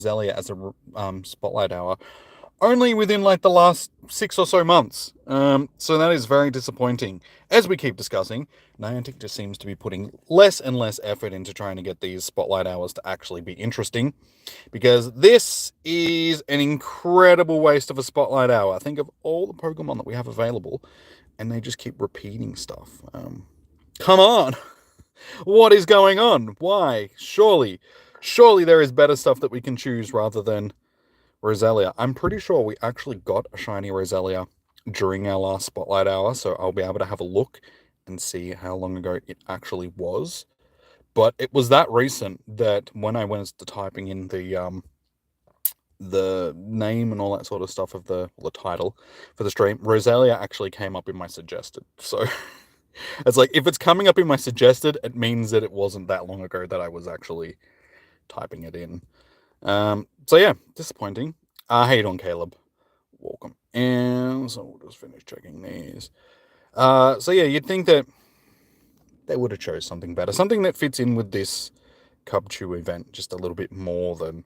Roselia as a Spotlight Hour only within like the last 6 or so months. So that is very disappointing. As we keep discussing, Niantic just seems to be putting less and less effort into trying to get these Spotlight Hours to actually be interesting, because this is an incredible waste of a Spotlight Hour. Think of all the Pokemon that we have available, and they just keep repeating stuff. Come on! What is going on? Why? Surely there is better stuff that we can choose rather than Roselia. I'm pretty sure we actually got a shiny Roselia during our last Spotlight Hour, so I'll be able to have a look and see how long ago it actually was. But it was that recent that when I went to typing in the name and all that sort of stuff of the title for the stream, Roselia actually came up in my suggested. So it's like, if it's coming up in my suggested, it means that it wasn't that long ago that I was actually typing it in. So yeah, disappointing. How you doing, Caleb? Welcome. And so we'll just finish checking these. So yeah, you'd think that they would have chose something better, something that fits in with this Cubchoo event just a little bit more than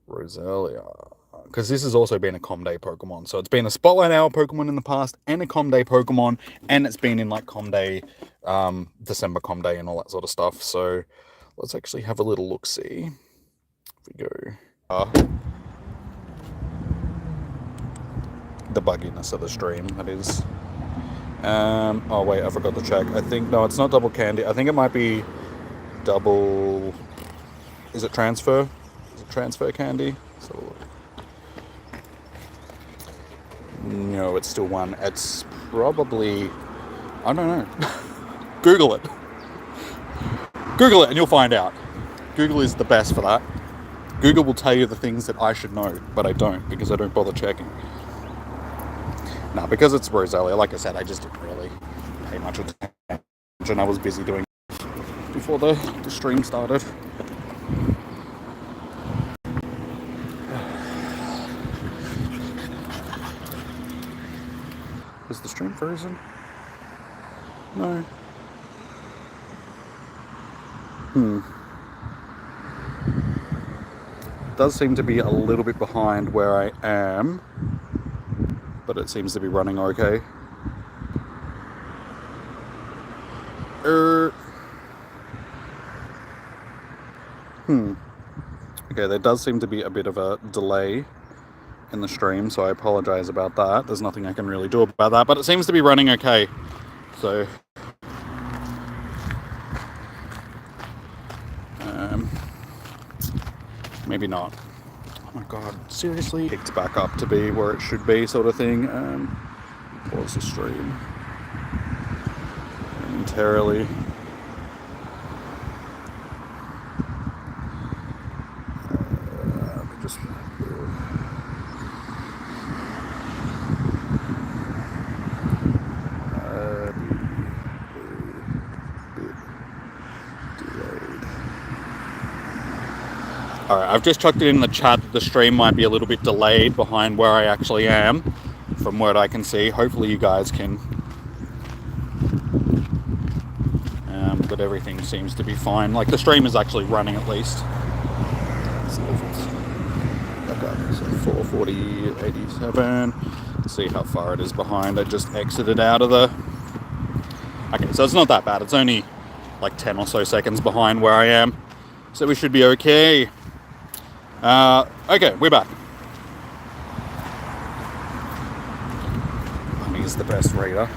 Roselia. Because this has also been a Com Day Pokemon. So it's been a Spotlight Hour Pokemon in the past, and a Com Day Pokemon, and it's been in like Com Day, December Com Day and all that sort of stuff. So let's actually have a little look-see. If we go... the bugginess of the stream, that is. Oh wait, I forgot to check. I think, no, it's not double candy. I think it might be double... Is it transfer? Is it transfer candy? So... No, it's still one. It's probably... I don't know. Google it. Google it and you'll find out. Google is the best for that. Google will tell you the things that I should know, but I don't, because I don't bother checking. Now, because it's Roselia, like I said, I just didn't really pay much attention. I was busy doing it before the stream started. Is the stream frozen? No. It does seem to be a little bit behind where I am, but it seems to be running okay. Okay, there does seem to be a bit of a delay in the stream, so I apologize about that. There's nothing I can really do about that, but it seems to be running okay. So... maybe not. Oh my god, seriously? Picked back up to be where it should be, sort of thing. Pause the stream momentarily. Let me just... Alright, I've just chucked it in the chat that the stream might be a little bit delayed behind where I actually am, from what I can see. Hopefully you guys can. But everything seems to be fine. Like, the stream is actually running at least. So back up, so 440.87. Let's see how far it is behind. I just exited out of the... Okay, so it's not that bad. It's only like 10 or so seconds behind where I am. So we should be okay. Okay, we're back. He's the best raider.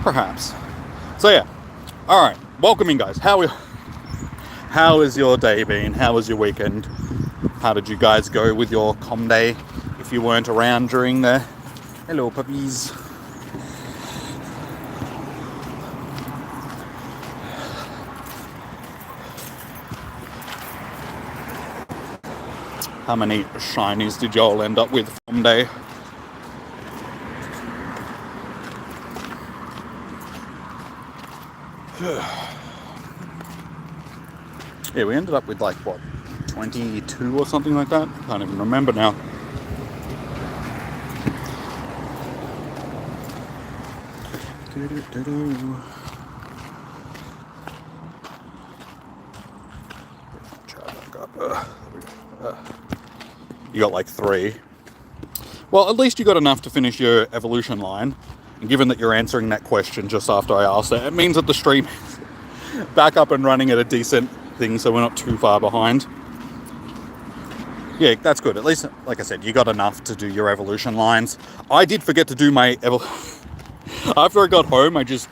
Perhaps. So yeah. Alright, welcome in, guys. How has your day been? How was your weekend? How did you guys go with your Com Day if you weren't around during the... Hello, puppies. How many shinies did y'all end up with from day? Yeah, we ended up with like, what, 22 or something like that? Can't even remember now. Charge back up. You got like 3. Well, at least you got enough to finish your evolution line. And given that you're answering that question just after I asked it, it means that the stream is back up and running at a decent thing, so we're not too far behind. Yeah, that's good. At least, like I said, you got enough to do your evolution lines. I did forget to do my after I got home, I just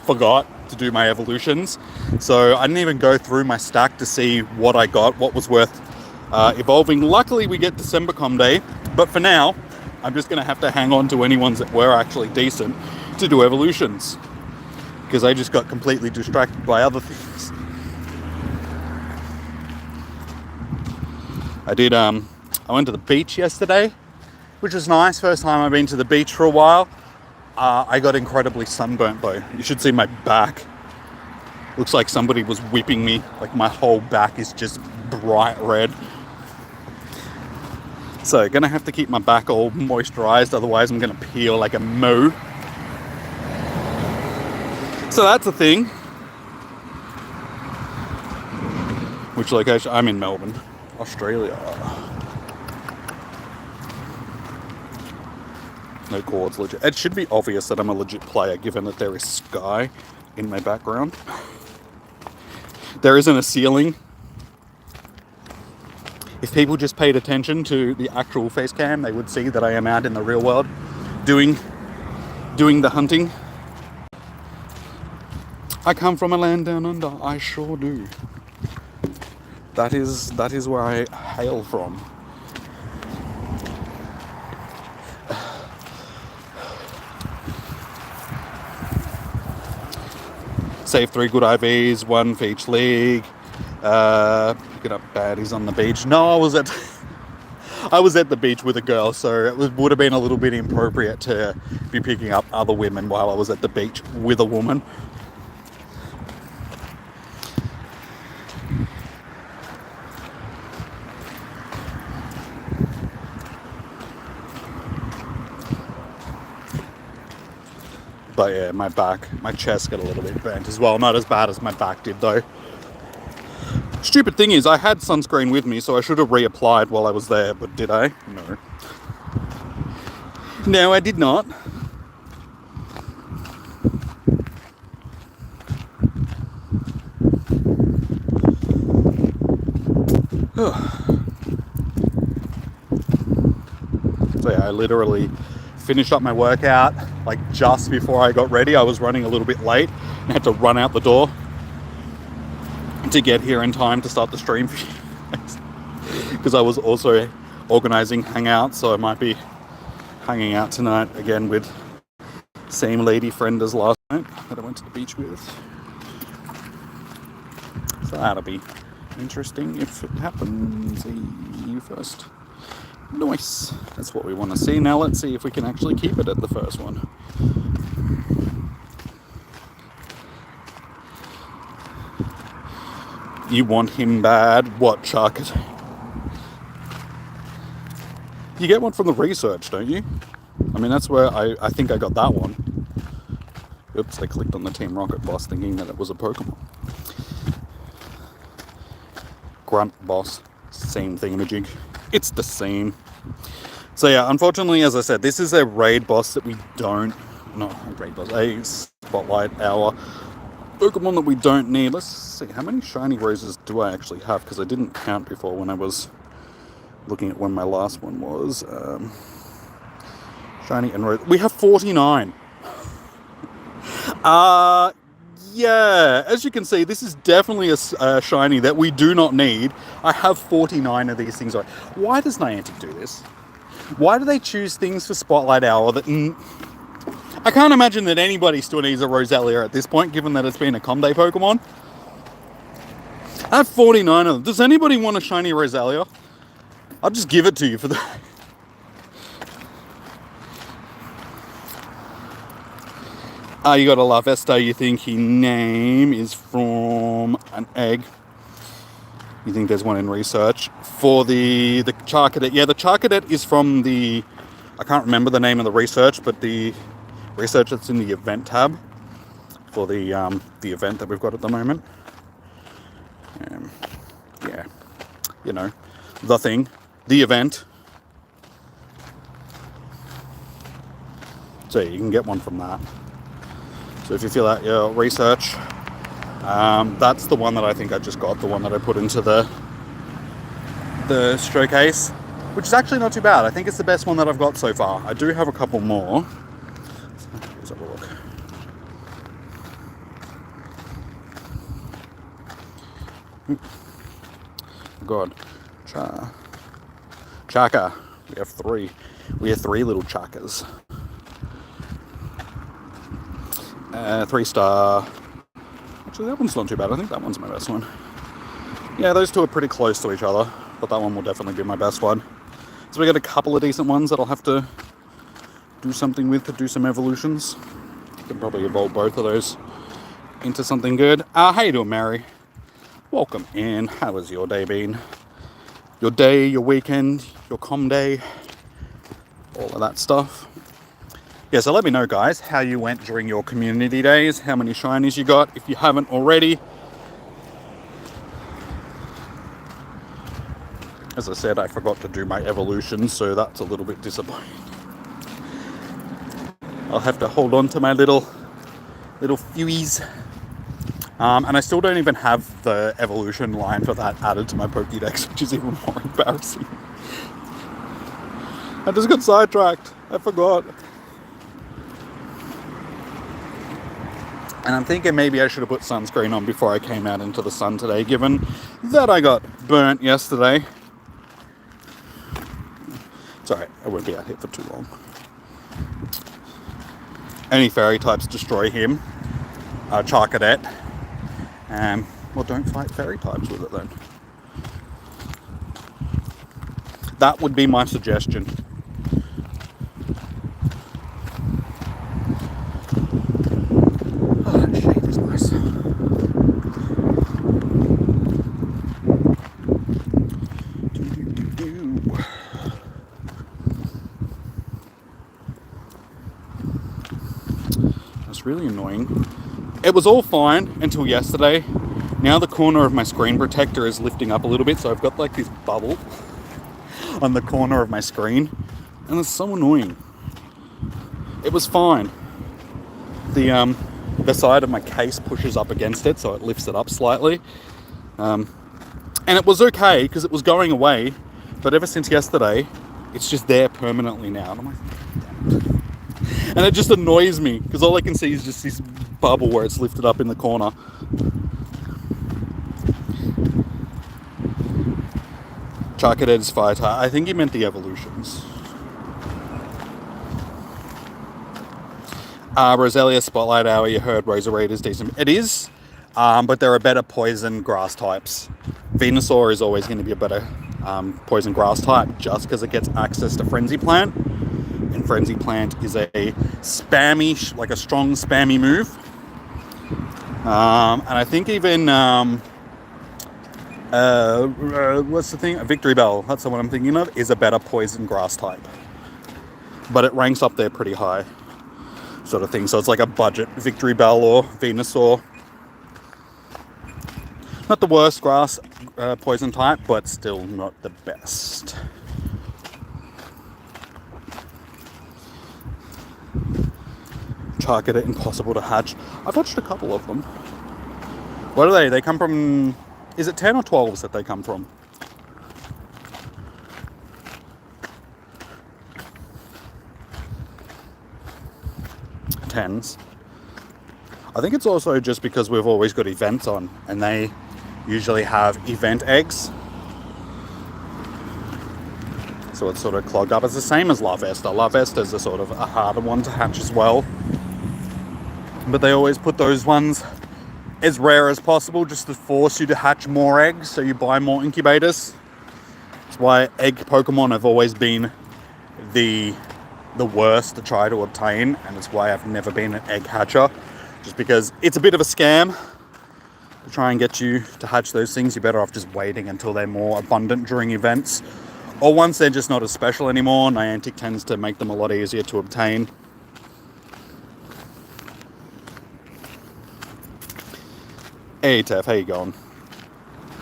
forgot to do my evolutions. So I didn't even go through my stack to see what I got, what was worth evolving. Luckily, we get December Com Day, but for now, I'm just going to have to hang on to any ones that were actually decent to do evolutions, because I just got completely distracted by other things. I went to the beach yesterday, which was nice. First time I've been to the beach for a while. I got incredibly sunburnt though. You should see my back. Looks like somebody was whipping me. Like my whole back is just bright red. So gonna have to keep my back all moisturized, otherwise I'm gonna peel like a moo. So that's a thing. Which location? I'm in Melbourne, Australia. No chords, legit. It should be obvious that I'm a legit player, given that there is sky in my background. There isn't a ceiling. If people just paid attention to the actual face cam, they would see that I am out in the real world doing the hunting. I come from a land down under. I sure do. That is where I hail from. Save 3 good IVs, 1 for each league. Picking up baddies on the beach. No, I was at the beach with a girl, so it would have been a little bit inappropriate to be picking up other women while I was at the beach with a woman. But yeah, my chest got a little bit burnt as well. Not as bad as my back did though. Stupid thing is, I had sunscreen with me, so I should have reapplied while I was there, but did I? No. No, I did not. So yeah, I literally finished up my workout like just before I got ready. I was running a little bit late and had to run out the door to get here in time to start the stream because I was also organizing hangouts, so I might be hanging out tonight again with same lady friend as last night that I went to the beach with. So that'll be interesting if it happens. You first. Nice. That's what we want to see. Now let's see if we can actually keep it at the first one. You want him bad? What, Chuck? You get one from the research, don't you? I mean, that's where I think I got that one. Oops, I clicked on the Team Rocket boss thinking that it was a Pokemon. Grunt boss. Same thingamajig. It's the same. So yeah, unfortunately, as I said, this is a raid boss that we don't... No, a raid boss. A Spotlight Hour Pokemon that we don't need. Let's see, how many shiny roses do I actually have? Because I didn't count before when I was looking at when my last one was. Shiny and rose. We have 49. Yeah, as you can see, this is definitely a shiny that we do not need. I have 49 of these things. Why does Niantic do this? Why do they choose things for Spotlight Hour that... I can't imagine that anybody still needs a Roselia at this point, given that it's been a Com Day Pokemon. I have 49 of them. Does anybody want a shiny Roselia? I'll just give it to you for the... You got a Larvesta, you think his name is from an egg. You think there's one in research. For the Charcadet, yeah, the Charcadet is from the... I can't remember the name of the research, but the research that's in the event tab for the event that we've got at the moment. Yeah, you know, the event. So you can get one from that. So if you fill out your research, that's the one that I think I just got, the one that I put into the showcase, which is actually not too bad. I think it's the best one that I've got so far. I do have a couple more. Let's have a look. God. Chaka. We have three. We have three little chakas. 3-star. Actually, that one's not too bad. I think that one's my best one. Yeah, those two are pretty close to each other, but that one will definitely be my best one. So we got a couple of decent ones that I'll have to do something with to do some evolutions. Can probably evolve both of those into something good. How you doing, Mary? Welcome in. How has your day been? Your day, your weekend, your com day, all of that stuff. Yeah, so let me know, guys, how you went during your community days, how many shinies you got, if you haven't already. As I said, I forgot to do my evolution, so that's a little bit disappointing. I'll have to hold on to my little fewies. And I still don't even have the evolution line for that added to my Pokédex, which is even more embarrassing. I just got sidetracked. I forgot. And I'm thinking maybe I should have put sunscreen on before I came out into the sun today, given that I got burnt yesterday. It's alright, I won't be out here for too long. Any fairy types destroy him. Charcadet. Well, don't fight fairy types with it then. That would be my suggestion. Oh, that shade is nice. That's really annoying. It was all fine until yesterday. Now the corner of my screen protector is lifting up a little bit, so I've got like this bubble on the corner of my screen, and it's so annoying. It was fine. The side of my case pushes up against it, so it lifts it up slightly. And it was okay because it was going away, but ever since yesterday, it's just there permanently now. And I'm like, damn it. And it just annoys me because all I can see is just this bubble where it's lifted up in the corner. Charcadet's fighter. I think he meant the evolutions. Roselia Spotlight Hour, you heard Roselia is decent. It is, but there are better poison grass types. Venusaur is always going to be a better poison grass type just because it gets access to Frenzy Plant. And Frenzy Plant is a spammy, like a strong spammy move. And I think even, what's the thing? A Victory Bell, that's the one I'm thinking of, is a better poison grass type. But it ranks up there pretty high, sort of thing. So it's like a budget Victory Bell or Venusaur. Not the worst grass poison type, but still not the best. Charcadet impossible to hatch. I've hatched a couple of them. What are they? They come from... Is it 10 or 12s that they come from? Tens. I think it's also just because we've always got events on, and they usually have event eggs. So it's sort of clogged up. It's the same as La Vesta. La Vesta is a sort of a harder one to hatch as well. But they always put those ones as rare as possible just to force you to hatch more eggs, so you buy more incubators. That's why egg Pokemon have always been the worst to try to obtain, and it's why I've never been an egg hatcher, just because it's a bit of a scam to try and get you to hatch those things. You're better off just waiting until they're more abundant during events, or once they're just not as special anymore. Niantic tends to make them a lot easier to obtain. Hey Tef, how you going?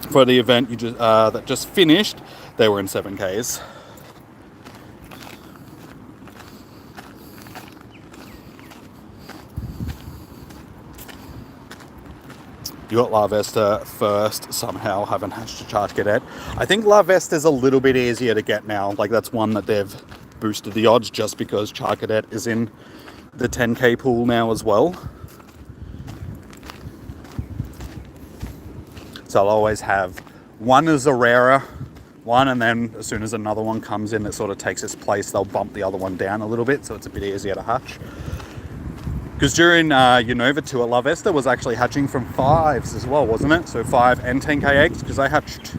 For the event you just that just finished, they were in 7Ks. You got La Vesta first, somehow haven't hatched a Charge Cadet. I think La Vesta is a little bit easier to get now. Like, that's one that they've boosted the odds just because Charge Cadet is in the 10K pool now as well. So I'll always have one as a rarer one, and then as soon as another one comes in that sort of takes its place, they'll bump the other one down a little bit, so it's a bit easier to hatch. Because during Unova 2 at La Vesta was actually hatching from 5s as well, wasn't it? So 5 and 10K eggs, because I hatched,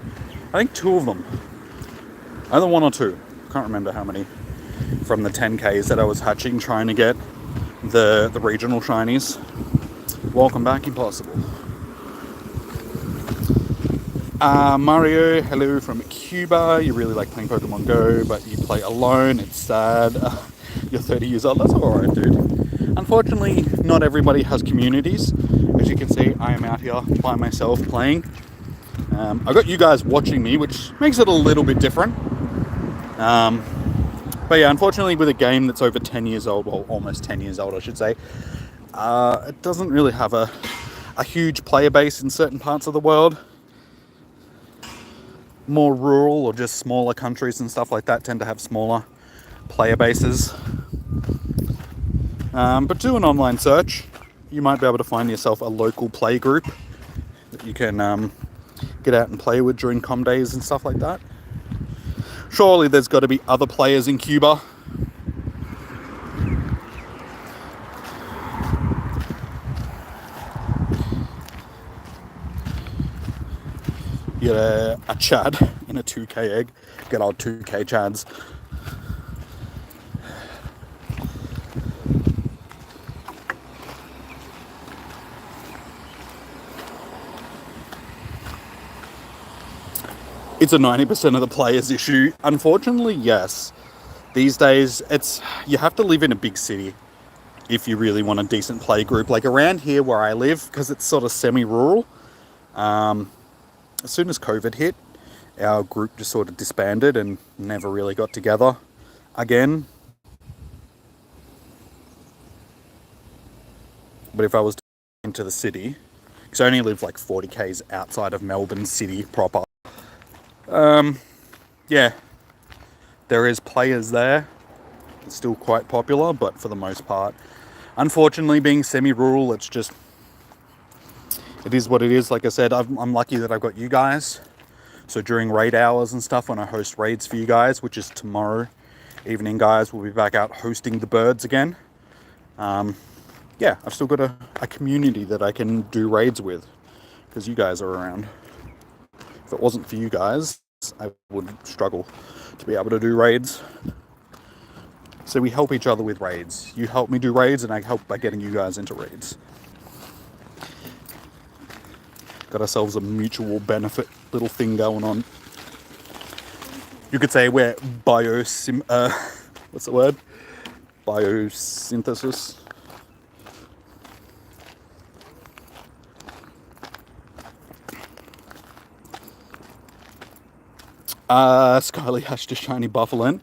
I think 2 of them. Either 1 or 2. Can't remember how many from the 10Ks that I was hatching, trying to get the regional shinies. Welcome back, Impossible. Mario, hello from Cuba. You really like playing Pokemon Go, but you play alone. It's sad. You're 30 years old. That's alright, dude. Unfortunately, not everybody has communities. As you can see, I am out here by myself playing. I've got you guys watching me, which makes it a little bit different. But yeah, unfortunately with a game that's over 10 years old, well, almost 10 years old, I should say, it doesn't really have a huge player base in certain parts of the world. More rural or just smaller countries and stuff like that tend to have smaller player bases. But do an online search. You might be able to find yourself a local play group that you can get out and play with during com days and stuff like that. Surely there's got to be other players in Cuba. Get a Chad in a 2K egg. Get old 2K Chads. It's a 90% of the players issue. Unfortunately, yes. These days, you have to live in a big city if you really want a decent play group. Like around here where I live, because it's sort of semi-rural, as soon as COVID hit, our group just sort of disbanded and never really got together again. But if I was into the city, because I only live like 40 k's outside of Melbourne city proper, yeah, there is players there. It's still quite popular, but for the most part, unfortunately, being semi-rural, it is what it is. Like I said, I'm lucky that I've got you guys. So during raid hours and stuff, when I host raids for you guys, which is tomorrow evening, guys, we'll be back out hosting the birds again. Yeah, I've still got a community that I can do raids with because you guys are around. If it wasn't for you guys, I would struggle to be able to do raids. So we help each other with raids. You help me do raids and I help by getting you guys into raids. Got ourselves a mutual benefit little thing going on. You could say we're what's the word? Biosynthesis. Skyly hashed a shiny Buffalin.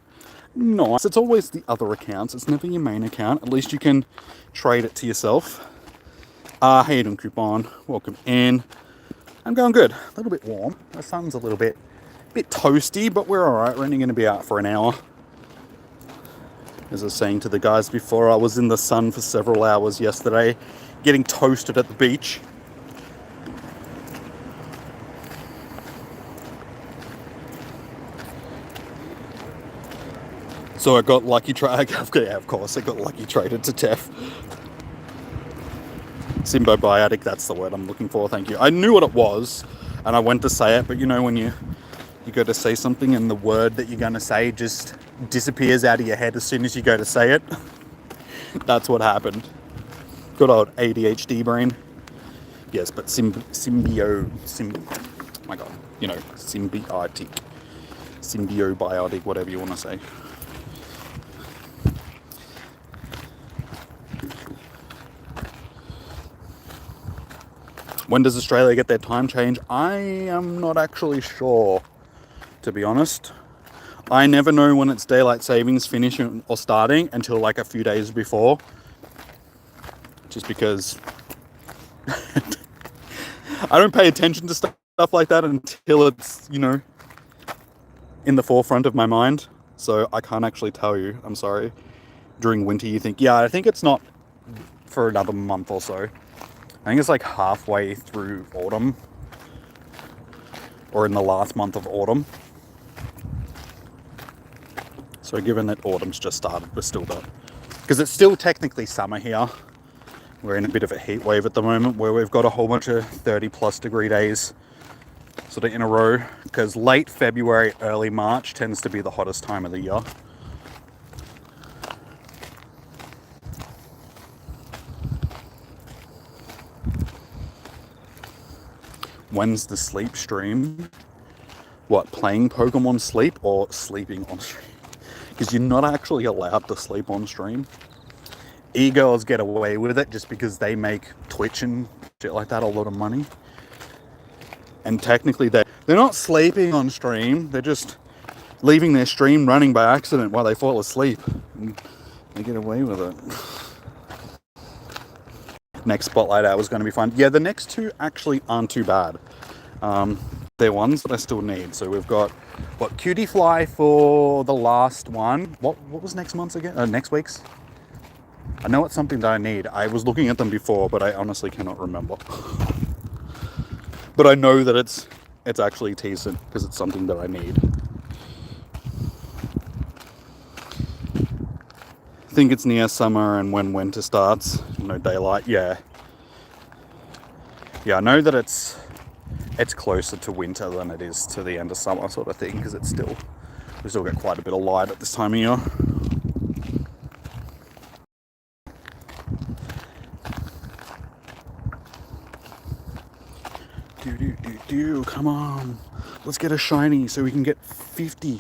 Nice. It's always the other accounts. It's never your main account. At least you can trade it to yourself. How you doing, Coupon? Welcome in. I'm going good. A little bit warm. The sun's a little bit toasty, but we're alright. We're only going to be out for an hour. As I was saying to the guys before, I was in the sun for several hours yesterday, getting toasted at the beach. So I got lucky yeah, of course, I got lucky traded to Tef. Symbiotic, that's the word I'm looking for, thank you. I knew what it was, and I went to say it, but you know when you go to say something and the word that you're going to say just disappears out of your head as soon as you go to say it? That's what happened. Good old ADHD brain. Yes, but my god, you know, symbiotic, whatever you want to say. When does Australia get their time change? I am not actually sure, to to be honest. I never know when it's daylight savings finishing or starting until like a few days before. Just because I don't pay attention to stuff like that until it's, you know, in the forefront of my mind. So I can't actually tell you. I'm sorry. During winter, you think, yeah, I think it's not for another month or so. I think it's like halfway through autumn, or in the last month of autumn. So given that autumn's just started, we're still done. Because it's still technically summer here. We're in a bit of a heat wave at the moment where we've got a whole bunch of 30 plus degree days sort of in a row. Because late February, early March tends to be the hottest time of the year. When's the sleep stream? What, playing Pokemon Sleep or sleeping on stream? Because you're not actually allowed to sleep on stream. E-girls get away with it just because they make Twitch and shit like that a lot of money. And technically they're not sleeping on stream, they're just leaving their stream running by accident while they fall asleep. And they get away with it. Next Spotlight Hour is going to be fun. Yeah, the next two actually aren't too bad. They're ones that I still need. So we've got, what, Cutie Fly for the last one. What was next month's again? Next week's? I know it's something that I need. I was looking at them before, but I honestly cannot remember. But I know that it's actually decent because it's something that I need. I think it's near summer and when winter starts, no daylight. Yeah, I know that it's closer to winter than it is to the end of summer sort of thing, because we still get quite a bit of light at this time of year. Come on, let's get a shiny so we can get 50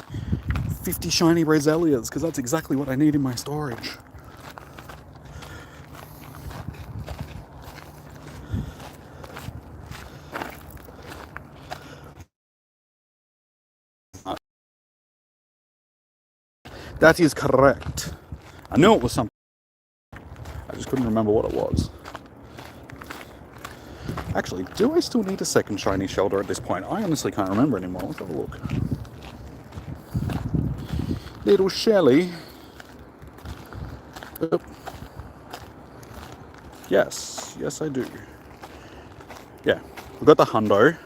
shiny Roselias, because that's exactly what I need in my storage. That is correct. I knew it was something. I just couldn't remember what it was. Actually, do I still need a second shiny shoulder at this point? I honestly can't remember anymore. Let's have a look. Little Shelly. Oh. Yes, I do. Yeah, we've got the hundo.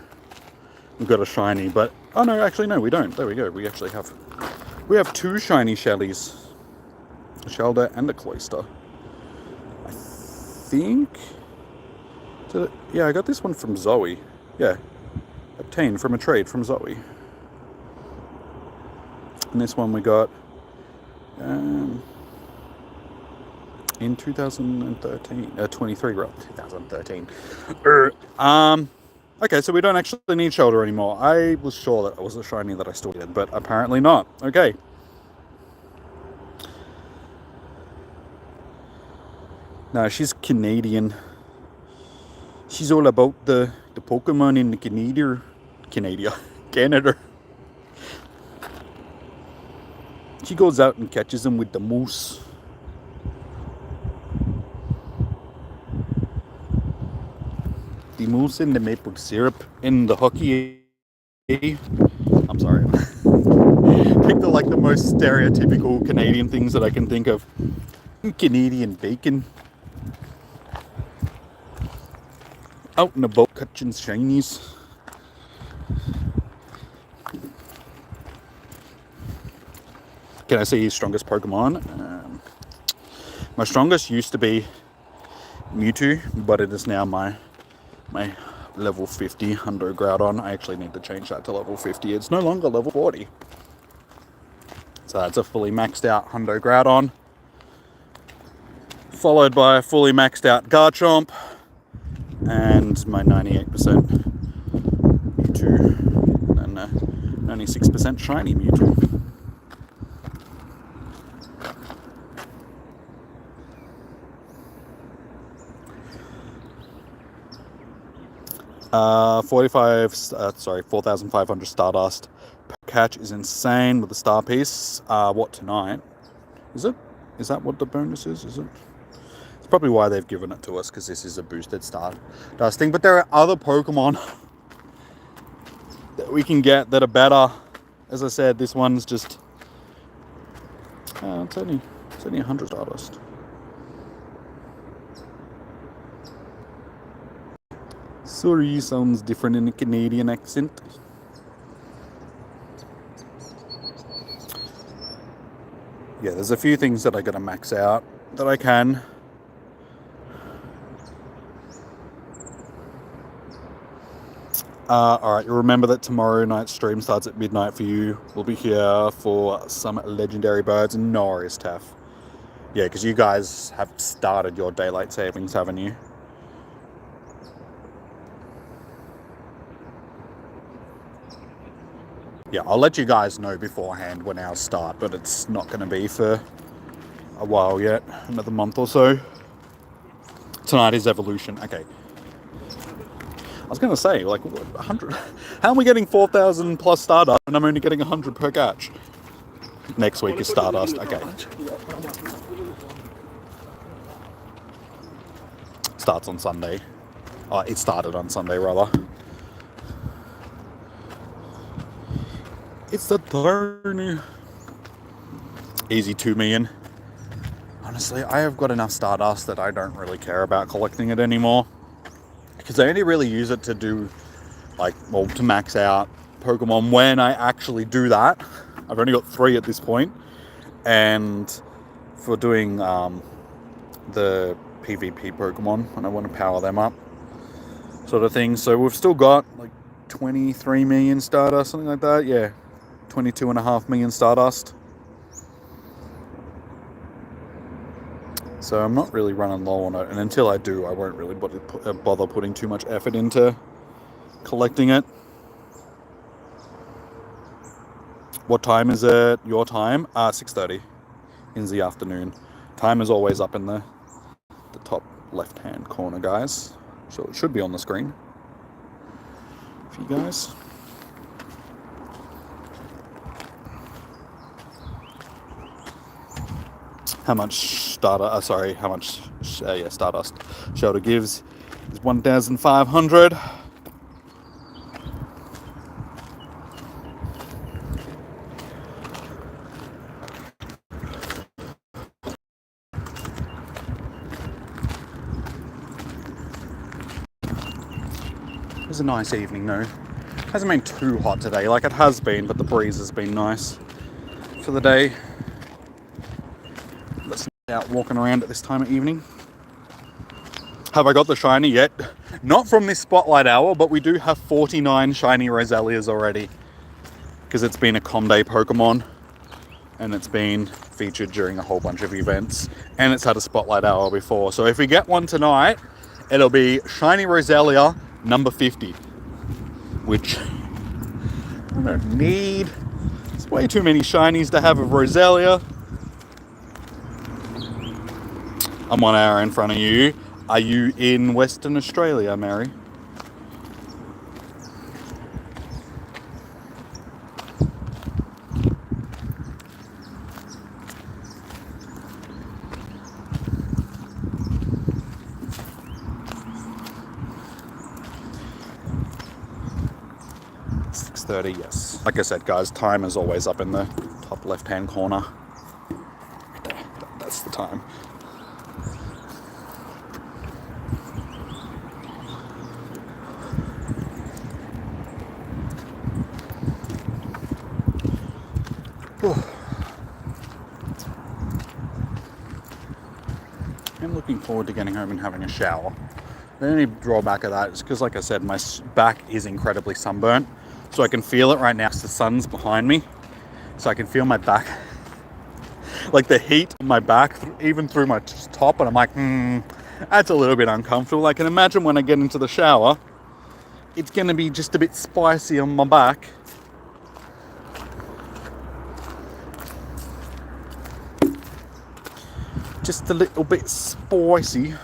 We've got a shiny, but oh no, actually no, we don't. There we go. We have two shiny Shellys, a Shelder and a Cloyster. I think. Yeah, I got this one from Zoe. Yeah, obtained from a trade from Zoe. And this one we got in 2013, 23 rather, 2013. Okay, so we don't actually need shoulder anymore. I was sure that it was a shiny that I still did, but apparently not. Okay. No, she's Canadian. She's all about the Pokemon in the Canada. She goes out and catches them with the moose. The moose and the maple syrup and the hockey. I'm sorry. Pick the most stereotypical Canadian things that I can think of. Canadian bacon. Out and about catching shinies. Can I see strongest Pokemon? My strongest used to be Mewtwo, but it is now my level 50 Hundo Groudon. I actually need to change that to level 50. It's no longer level 40. So that's a fully maxed out Hundo Groudon, followed by a fully maxed out Garchomp, and my 98% Mewtwo, and a 96% shiny Mewtwo. Uh, 4,500 Stardust per catch is insane with the star piece. What, tonight? Is it? Is that what the bonus is? Is it? It's probably why they've given it to us, because this is a boosted Stardust thing. But there are other Pokemon that we can get that are better. As I said, this one's just... it's only 100 Stardust. Sorry, sounds different in a Canadian accent. Yeah, there's a few things that I gotta max out that I can. Alright, you remember that tomorrow night's stream starts at midnight for you. We'll be here for some legendary birds. No worries, Taff. Yeah, because you guys have started your daylight savings, haven't you? Yeah, I'll let you guys know beforehand when ours start, but it's not going to be for a while yet. Another month or so. Tonight is Evolution. Okay. I was going to say, like, 100... How am we getting 4,000 plus Stardust and I'm only getting 100 per catch? Next week is Stardust. Okay. Starts on Sunday. It started on Sunday, rather. It's the turn. Easy 2 million. Honestly, I have got enough Stardust that I don't really care about collecting it anymore. Because I only really use it to do, like, well, to max out Pokemon when I actually do that. I've only got 3 at this point. And for doing the PvP Pokemon, when I want to power them up, sort of thing. So we've still got, like, 23 million Stardust, something like that. Yeah. 22.5 million Stardust. So I'm not really running low on it, and until I do, I won't really bother putting too much effort into collecting it. What time is it? Your time? 6:30 in the afternoon. Time is always up in the top left-hand corner, guys. So it should be on the screen for you guys. How much Stardust Shelter gives is 1,500. It was a nice evening though. Hasn't been too hot today, like it has been, but the breeze has been nice for the day. Let's out walking around at this time of evening. Have I got the shiny yet? Not from this Spotlight Hour, but we do have 49 shiny Roselias already. Because it's been a Comday Pokemon. And it's been featured during a whole bunch of events. And it's had a Spotlight Hour before. So if we get one tonight, it'll be shiny Roselia number 50. Which I don't need. It's way too many shinies to have of Roselia. I'm 1 hour in front of you. Are you in Western Australia, Mary? .30, yes. Like I said, guys, time is always up in the top left-hand corner. That's the time. I'm looking forward to getting home and having a shower. The only drawback of that is because, like I said, my back is incredibly sunburnt. So I can feel it right now because the sun's behind me. So I can feel my back, like the heat on my back, even through my top. And I'm like, that's a little bit uncomfortable. I can imagine when I get into the shower, it's going to be just a bit spicy on my back. Just a little bit spicy.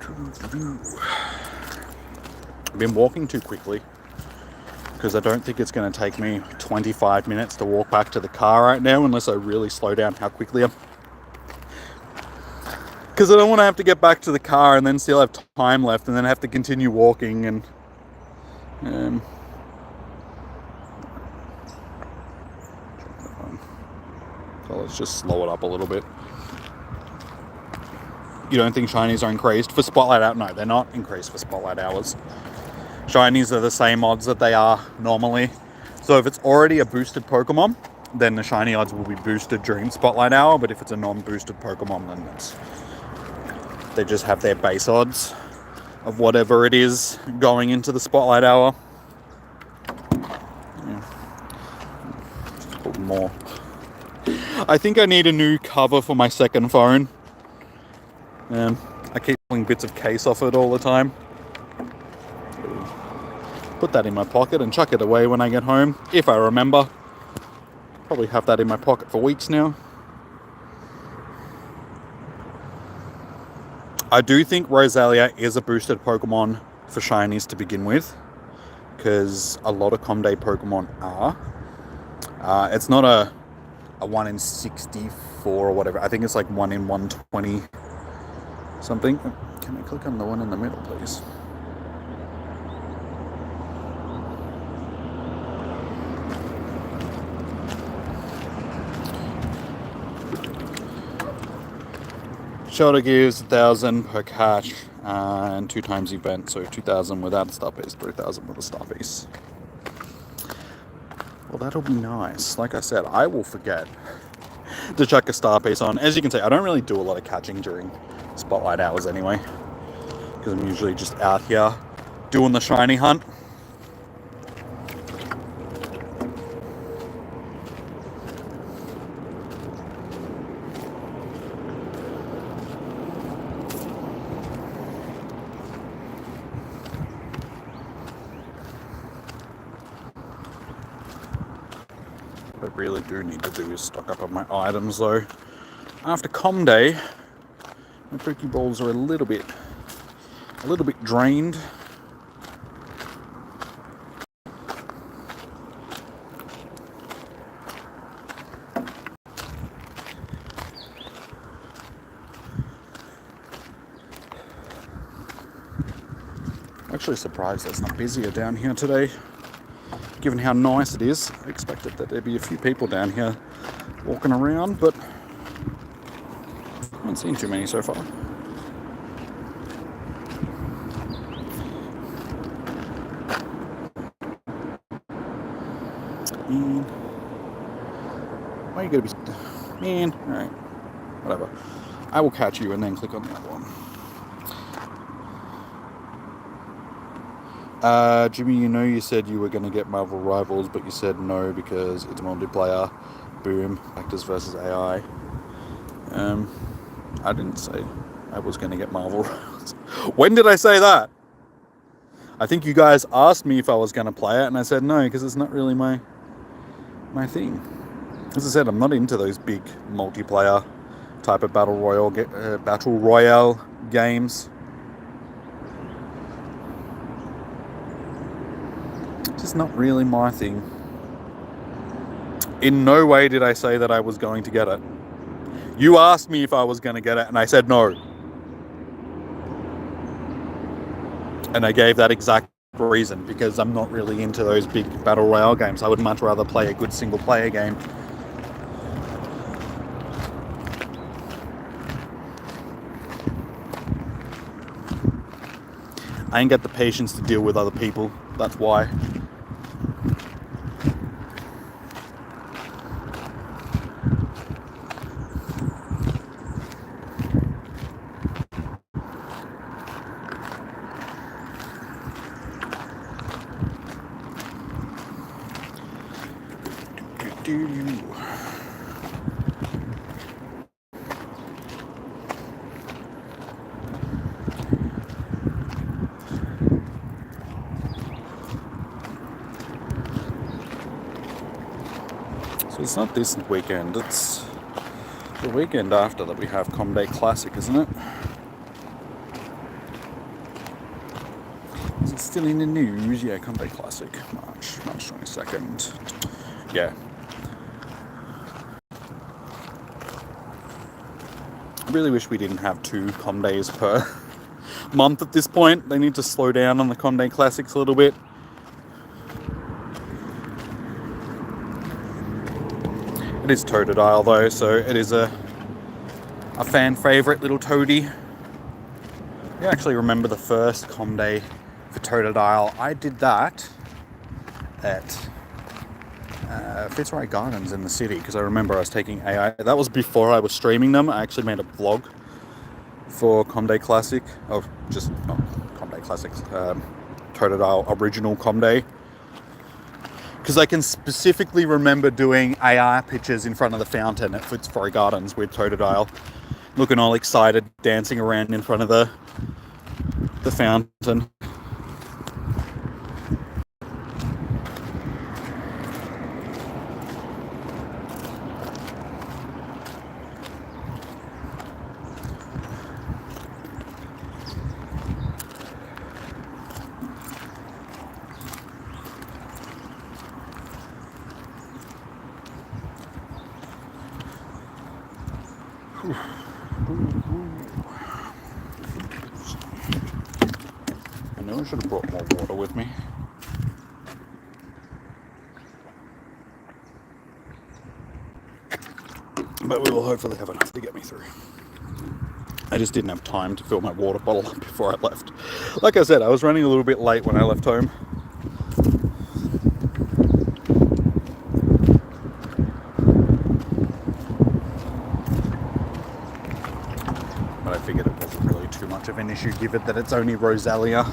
I've been walking too quickly because I don't think it's going to take me 25 minutes to walk back to the car right now unless I really slow down how quickly I'm... Because I don't want to have to get back to the car and then still have time left and then have to continue walking and... so let's just slow it up a little bit. You don't think shinies are increased for Spotlight Hour? No, they're not increased for Spotlight Hours. Shinies are the same odds that they are normally. So if it's already a boosted Pokemon, then the shiny odds will be boosted during Spotlight Hour. But if it's a non-boosted Pokemon, then they just have their base odds of whatever it is going into the Spotlight Hour. Yeah. Just put more. I think I need a new cover for my second phone. I keep pulling bits of case off it all the time. Put that in my pocket and chuck it away when I get home, if I remember. Probably have that in my pocket for weeks now. I do think Roselia is a boosted Pokemon for shinies to begin with, because a lot of Comday Pokemon are. It's not a 1 in 64 or whatever. I think it's like 1 in 120 something. Can I click on the one in the middle, please? Shelter gives 1,000 per catch and 2 times event, so 2,000 without a star piece, 3,000 with a star piece. Well, that'll be nice. Like I said, I will forget to chuck a star piece on. As you can see, I don't really do a lot of catching during Spotlight Hours anyway, because I'm usually just out here doing the shiny hunt. What I really do need to do is stock up on my items though. After Com Day, my Pokeballs are a little bit drained. Actually surprised it's not busier down here today. Given how nice it is, I expected that there'd be a few people down here walking around, but I haven't seen too many so far. Man. Why are you gonna be... Man, alright. Whatever. I will catch you and then click on the other one. Jimmy, you know you said you were going to get Marvel Rivals, but you said no because it's multiplayer. Boom. Actors versus AI. I didn't say I was going to get Marvel Rivals. When did I say that? I think you guys asked me if I was going to play it, and I said no, because it's not really my thing. As I said, I'm not into those big multiplayer type of battle royale games. It's not really my thing. In no way did I say that I was going to get it. You asked me if I was going to get it, and I said no. And I gave that exact reason, because I'm not really into those big battle royale games. I would much rather play a good single player game. I ain't got the patience to deal with other people. That's why. So it's not this weekend, it's the weekend after that we have Comday Classic, isn't it? still in the news. Yeah, Comday Classic, March 22nd. Yeah. I really wish we didn't have 2 Comdays per month at this point. They need to slow down on the Comday Classics a little bit. It is Totodile though, so it is a fan favourite little toadie. I actually remember the first Comday for Totodile. I did that at Fitzroy Gardens in the city, because I remember I was taking AI. That was before I was streaming them. I actually made a vlog for Comday Classic, or just not Comday Classics, Totodile original Comday. Because I can specifically remember doing AR pictures in front of the fountain at Fitzroy Gardens with Totodile, looking all excited, dancing around in front of the fountain. I know I should have brought more water with me. But we will hopefully have enough to get me through. I just didn't have time to fill my water bottle up before I left. Like I said, I was running a little bit late when I left home. But I figured it wasn't really too much of an issue given that it's only Roselia.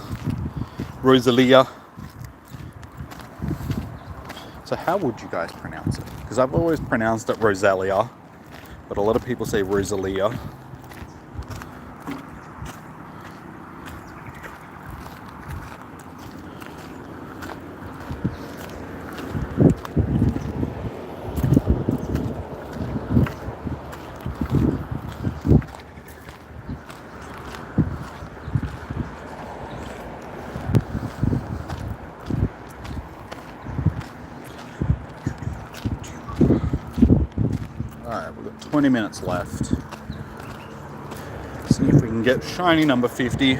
So how would you guys pronounce it? Because I've always pronounced it Roselia, but a lot of people say Roselia. Alright, we've got 20 minutes left. See if we can get shiny number 50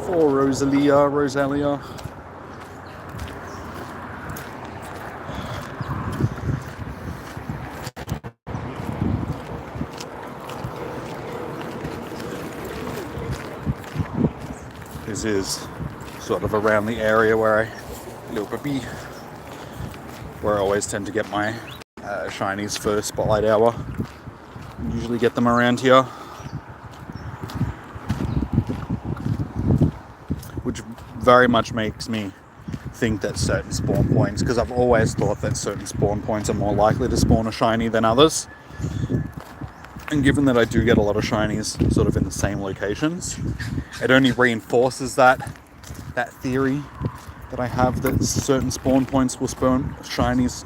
for Roselia. This is sort of around the area where where I always tend to get my shinies for Spotlight Hour. Usually get them around here, which very much makes me think that certain spawn points, because I've always thought that certain spawn points are more likely to spawn a shiny than others, and given that I do get a lot of shinies sort of in the same locations, it only reinforces that theory that I have that certain spawn points will spawn shinies,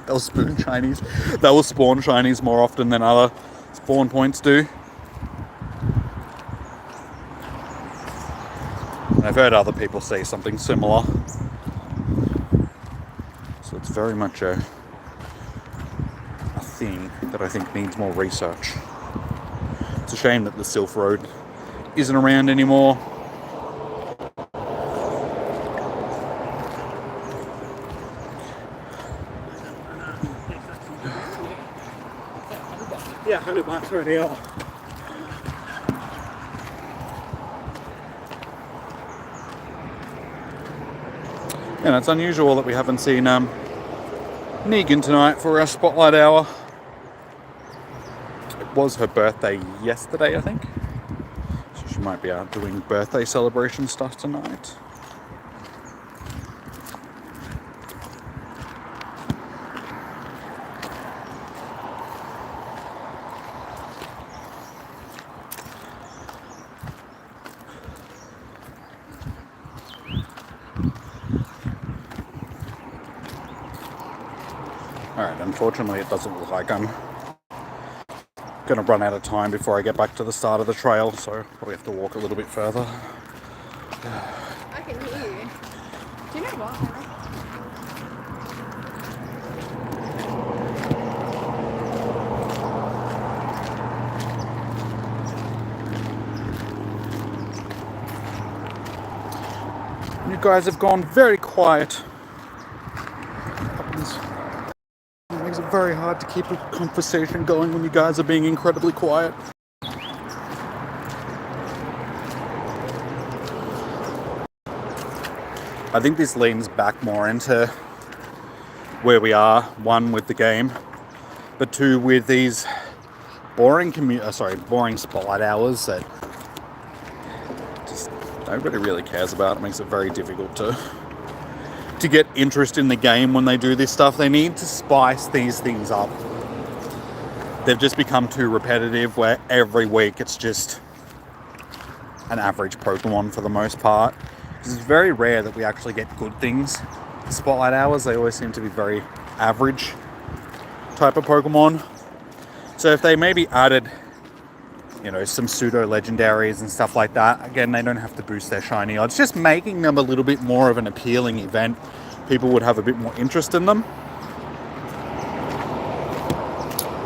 they'll spawn shinies more often than other spawn points do. And I've heard other people say something similar. So it's very much a thing that I think needs more research. It's a shame that the Sylph Road isn't around anymore. Yeah, $100 for a deal. And it's unusual that we haven't seen Negan tonight for our Spotlight Hour. It was her birthday yesterday, I think. So she might be out doing birthday celebration stuff tonight. Alright, unfortunately it doesn't look like I'm going to run out of time before I get back to the start of the trail, so probably have to walk a little bit further. I can hear you. Do you know what? You guys have gone very quiet. It makes it very hard to keep a conversation going when you guys are being incredibly quiet. I think this leans back more into where we are, one, with the game, but two, with these boring spotlight hours that just nobody really cares about. It makes it very difficult to get interest in the game when they do this stuff. They need to spice these things up. They've just become too repetitive, where every week it's just an average Pokemon for the most part. It's very rare that we actually get good things. The spotlight hours, they always seem to be very average type of Pokemon. So if they maybe added, some pseudo legendaries and stuff like that, again, they don't have to boost their shiny odds. Just making them a little bit more of an appealing event. People would have a bit more interest in them.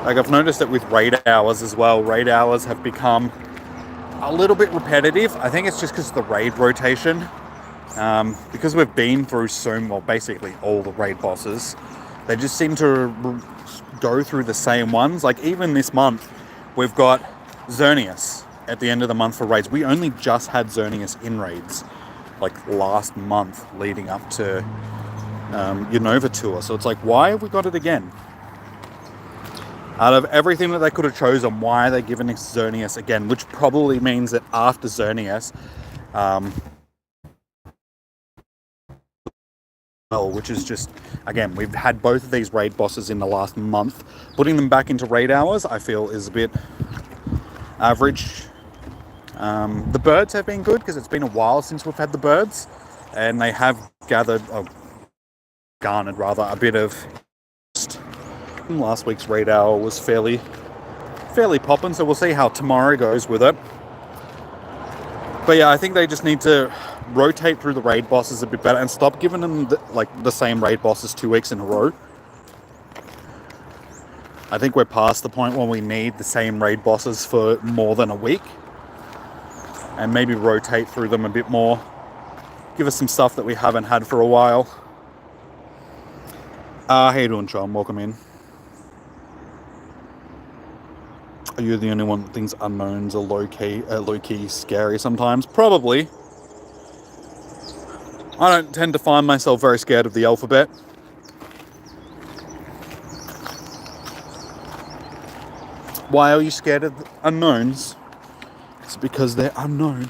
Like, I've noticed that with raid hours as well, raid hours have become a little bit repetitive. I think it's just because of the raid rotation. Because we've been through basically all the raid bosses, they just seem to go through the same ones. Like, even this month, we've got Xerneas at the end of the month for raids. We only just had Xerneas in raids, like, last month leading up to Unova Tour. So it's like, why have we got it again? Out of everything that they could have chosen, why are they giving us Xerneas again? Which probably means that after Xerneas, which is just, again, we've had both of these raid bosses in the last month. Putting them back into raid hours, I feel, is a bit average. The birds have been good because it's been a while since we've had the birds, and they have garnered a bit of. Last week's raid hour was fairly popping, so we'll see how tomorrow goes with it. But yeah, I think they just need to rotate through the raid bosses a bit better and stop giving them the same raid bosses 2 weeks in a row. I think we're past the point when we need the same raid bosses for more than a week, and maybe rotate through them a bit more. Give us some stuff that we haven't had for a while. How you doing, Sean? Welcome in. Are you the only one that thinks unknowns are low-key scary sometimes? Probably. I don't tend to find myself very scared of the alphabet. Why are you scared of unknowns? It's because they're unknown.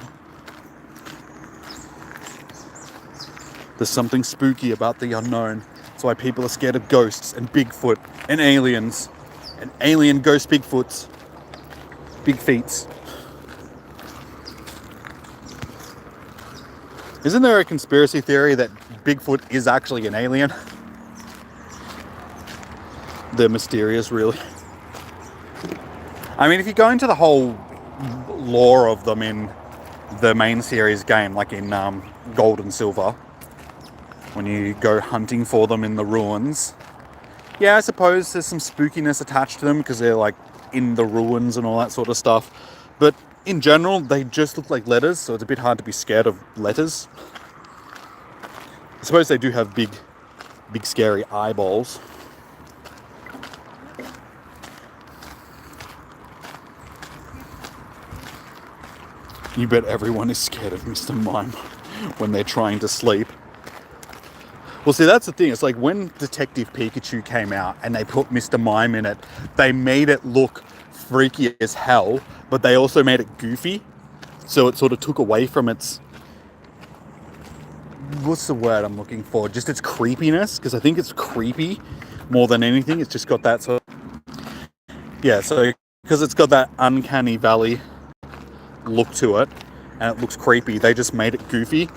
There's something spooky about the unknown. That's why people are scared of ghosts and Bigfoot and aliens and alien ghost Bigfoots. Big feets. Isn't there a conspiracy theory that Bigfoot is actually an alien? They're mysterious, really. I mean, if you go into the whole lore of them in the main series game, like in Gold and Silver, when you go hunting for them in the ruins, yeah, I suppose there's some spookiness attached to them because they're like in the ruins and all that sort of stuff. But in general, they just look like letters, so it's a bit hard to be scared of letters. I suppose they do have big scary eyeballs. You bet everyone is scared of Mr. Mime when they're trying to sleep. Well, see, that's the thing. It's like when Detective Pikachu came out and they put Mr. Mime in it, they made it look freaky as hell, but they also made it goofy. So it sort of took away from its... What's the word I'm looking for? Just its creepiness, because I think it's creepy more than anything. It's just got that sort of... Yeah, so because it's got that uncanny valley look to it, and it looks creepy, they just made it goofy.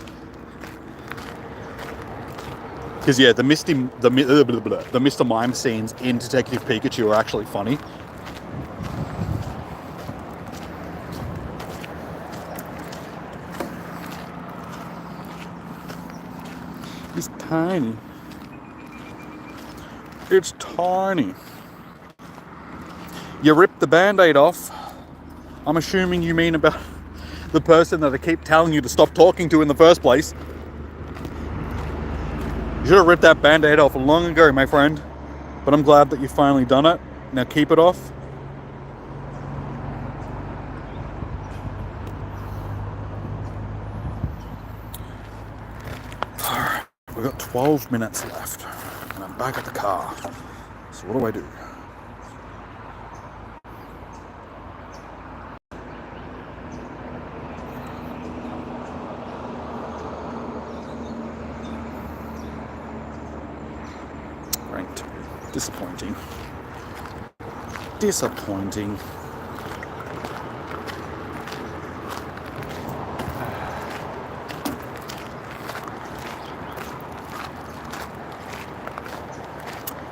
Because yeah, the Mr. Mime scenes in Detective Pikachu are actually funny. It's tiny. It's tiny. You ripped the band-aid off. I'm assuming you mean about the person that I keep telling you to stop talking to in the first place. You should have ripped that band-aid off long ago, my friend. But I'm glad that you've finally done it. Now keep it off. We've got 12 minutes left. And I'm back at the car. So what do? Ranked. Disappointing. Disappointing.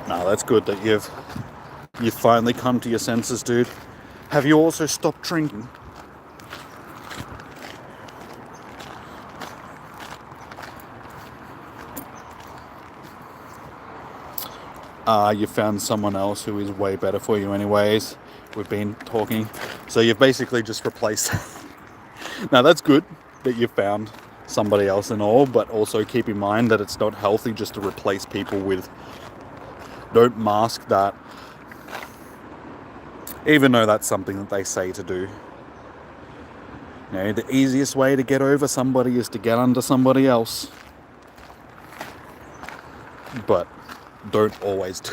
No, that's good that you've finally come to your senses, dude. Have you also stopped drinking? You found someone else who is way better for you anyways. We've been talking. So you've basically just replaced... Now that's good that you've found somebody else and all, but also keep in mind that it's not healthy just to replace people with... Don't mask that. Even though that's something that they say to do. You know, the easiest way to get over somebody is to get under somebody else. But don't always do.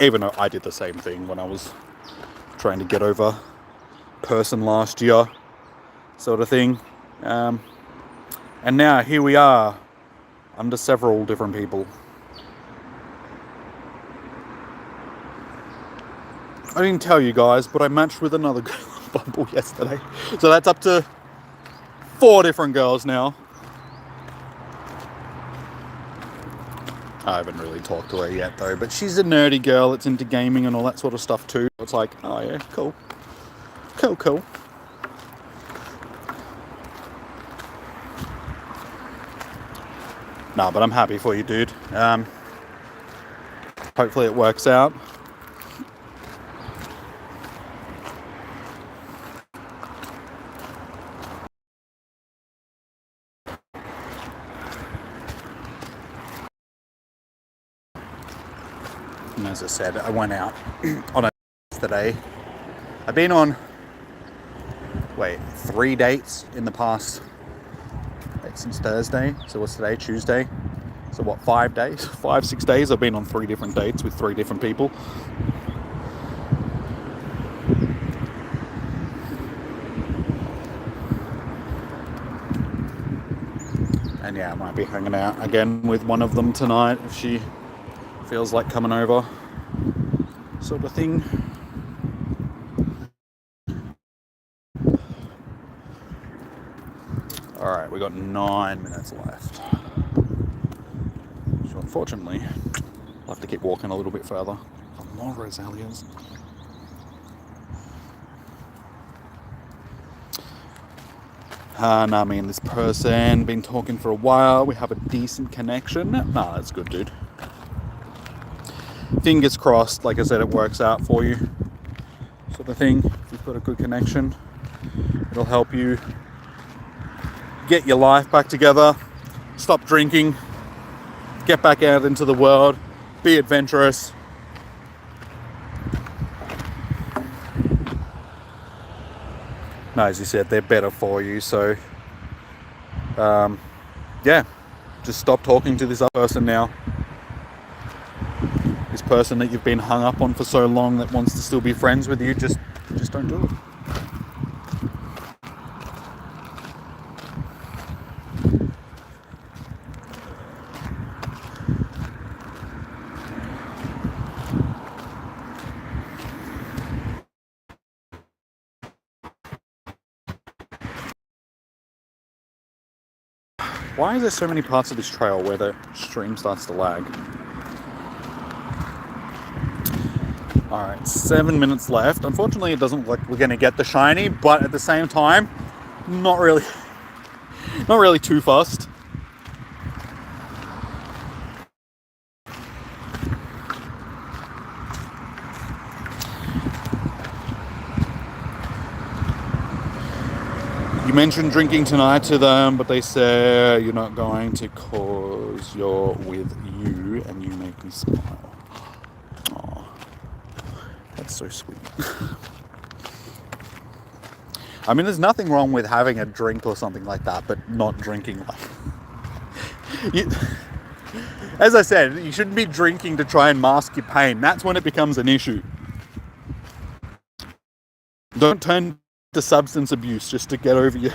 Even though I did the same thing when I was trying to get over person last year, sort of thing. And now here we are, under several different people. I didn't tell you guys, but I matched with another girl on Bumble yesterday. So that's up to 4 different girls now. I haven't really talked to her yet though, but she's a nerdy girl that's into gaming and all that sort of stuff too. It's like, oh yeah, cool. Cool. Nah, but I'm happy for you, dude. Hopefully it works out. And as I said, I went out on a yesterday. I've been on, 3 dates in the past, since Thursday. So what's today? Tuesday. So what, 5 days? 5-6 days I've been on 3 different dates with 3 different people. And yeah, I might be hanging out again with one of them tonight if she feels like coming over, sort of thing. Alright, we got 9 minutes left. So unfortunately, I'll have to keep walking a little bit further. For more Roselias. And I mean, this person, been talking for a while, we have a decent connection. Nah, that's good, dude. Fingers crossed, like I said, it works out for you, sort of thing. If you've got a good connection, it'll help you get your life back together, stop drinking, get back out into the world, be adventurous. No, as you said, they're better for you, so yeah, just stop talking to this other person now. This person that you've been hung up on for so long that wants to still be friends with you, just don't do it. Why is there so many parts of this trail where the stream starts to lag? Alright, 7 minutes left. Unfortunately, it doesn't look like we're going to get the shiny, but at the same time, not really Not really too fussed. You mentioned drinking tonight to them, but they say you're not going to cause you're with you and you make me smile. Aw, that's so sweet. I mean, there's nothing wrong with having a drink or something like that, but not drinking like... As I said, you shouldn't be drinking to try and mask your pain. That's when it becomes an issue. Don't turn to substance abuse just to get over your...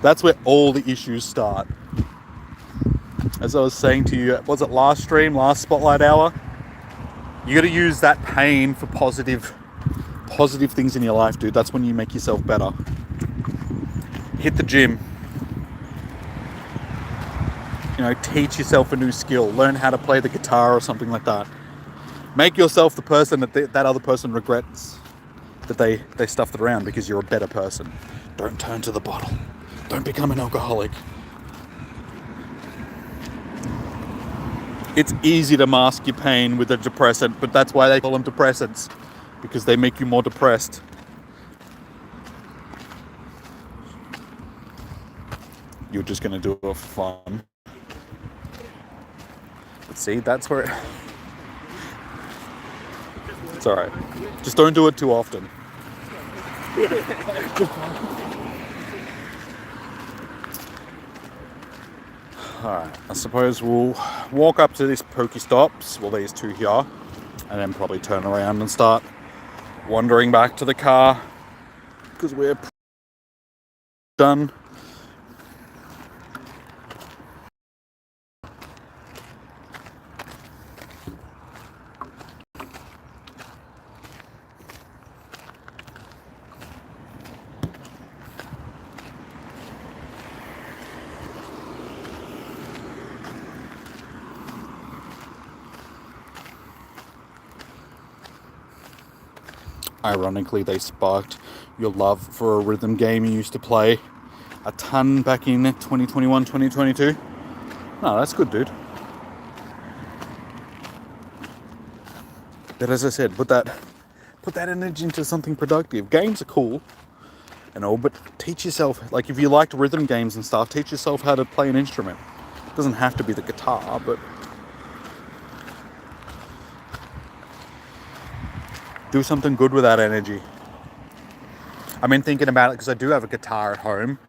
That's where all the issues start. As I was saying to you, was it last stream, last Spotlight Hour? You got to use that pain for positive things in your life, dude. That's when you make yourself better. Hit the gym. You know, teach yourself a new skill. Learn how to play the guitar or something like that. Make yourself the person that that other person regrets that they stuffed it around, because you're a better person. Don't turn to the bottle. Don't become an alcoholic. It's easy to mask your pain with a depressant, but that's why they call them depressants, because they make you more depressed. You're just going to do it for fun. But see, that's where... It's alright. Just don't do it too often. Alright, I suppose we'll walk up to this Pokestops, well, these two here, and then probably turn around and start wandering back to the car, because we're done. Ironically, they sparked your love for a rhythm game you used to play a ton back in 2021, 2022. No, that's good, dude. But as I said, put that energy into something productive. Games are cool and all, but teach yourself, like if you liked rhythm games and stuff, teach yourself how to play an instrument. It doesn't have to be the guitar, but do something good with that energy. I've been thinking about it because I do have a guitar at home,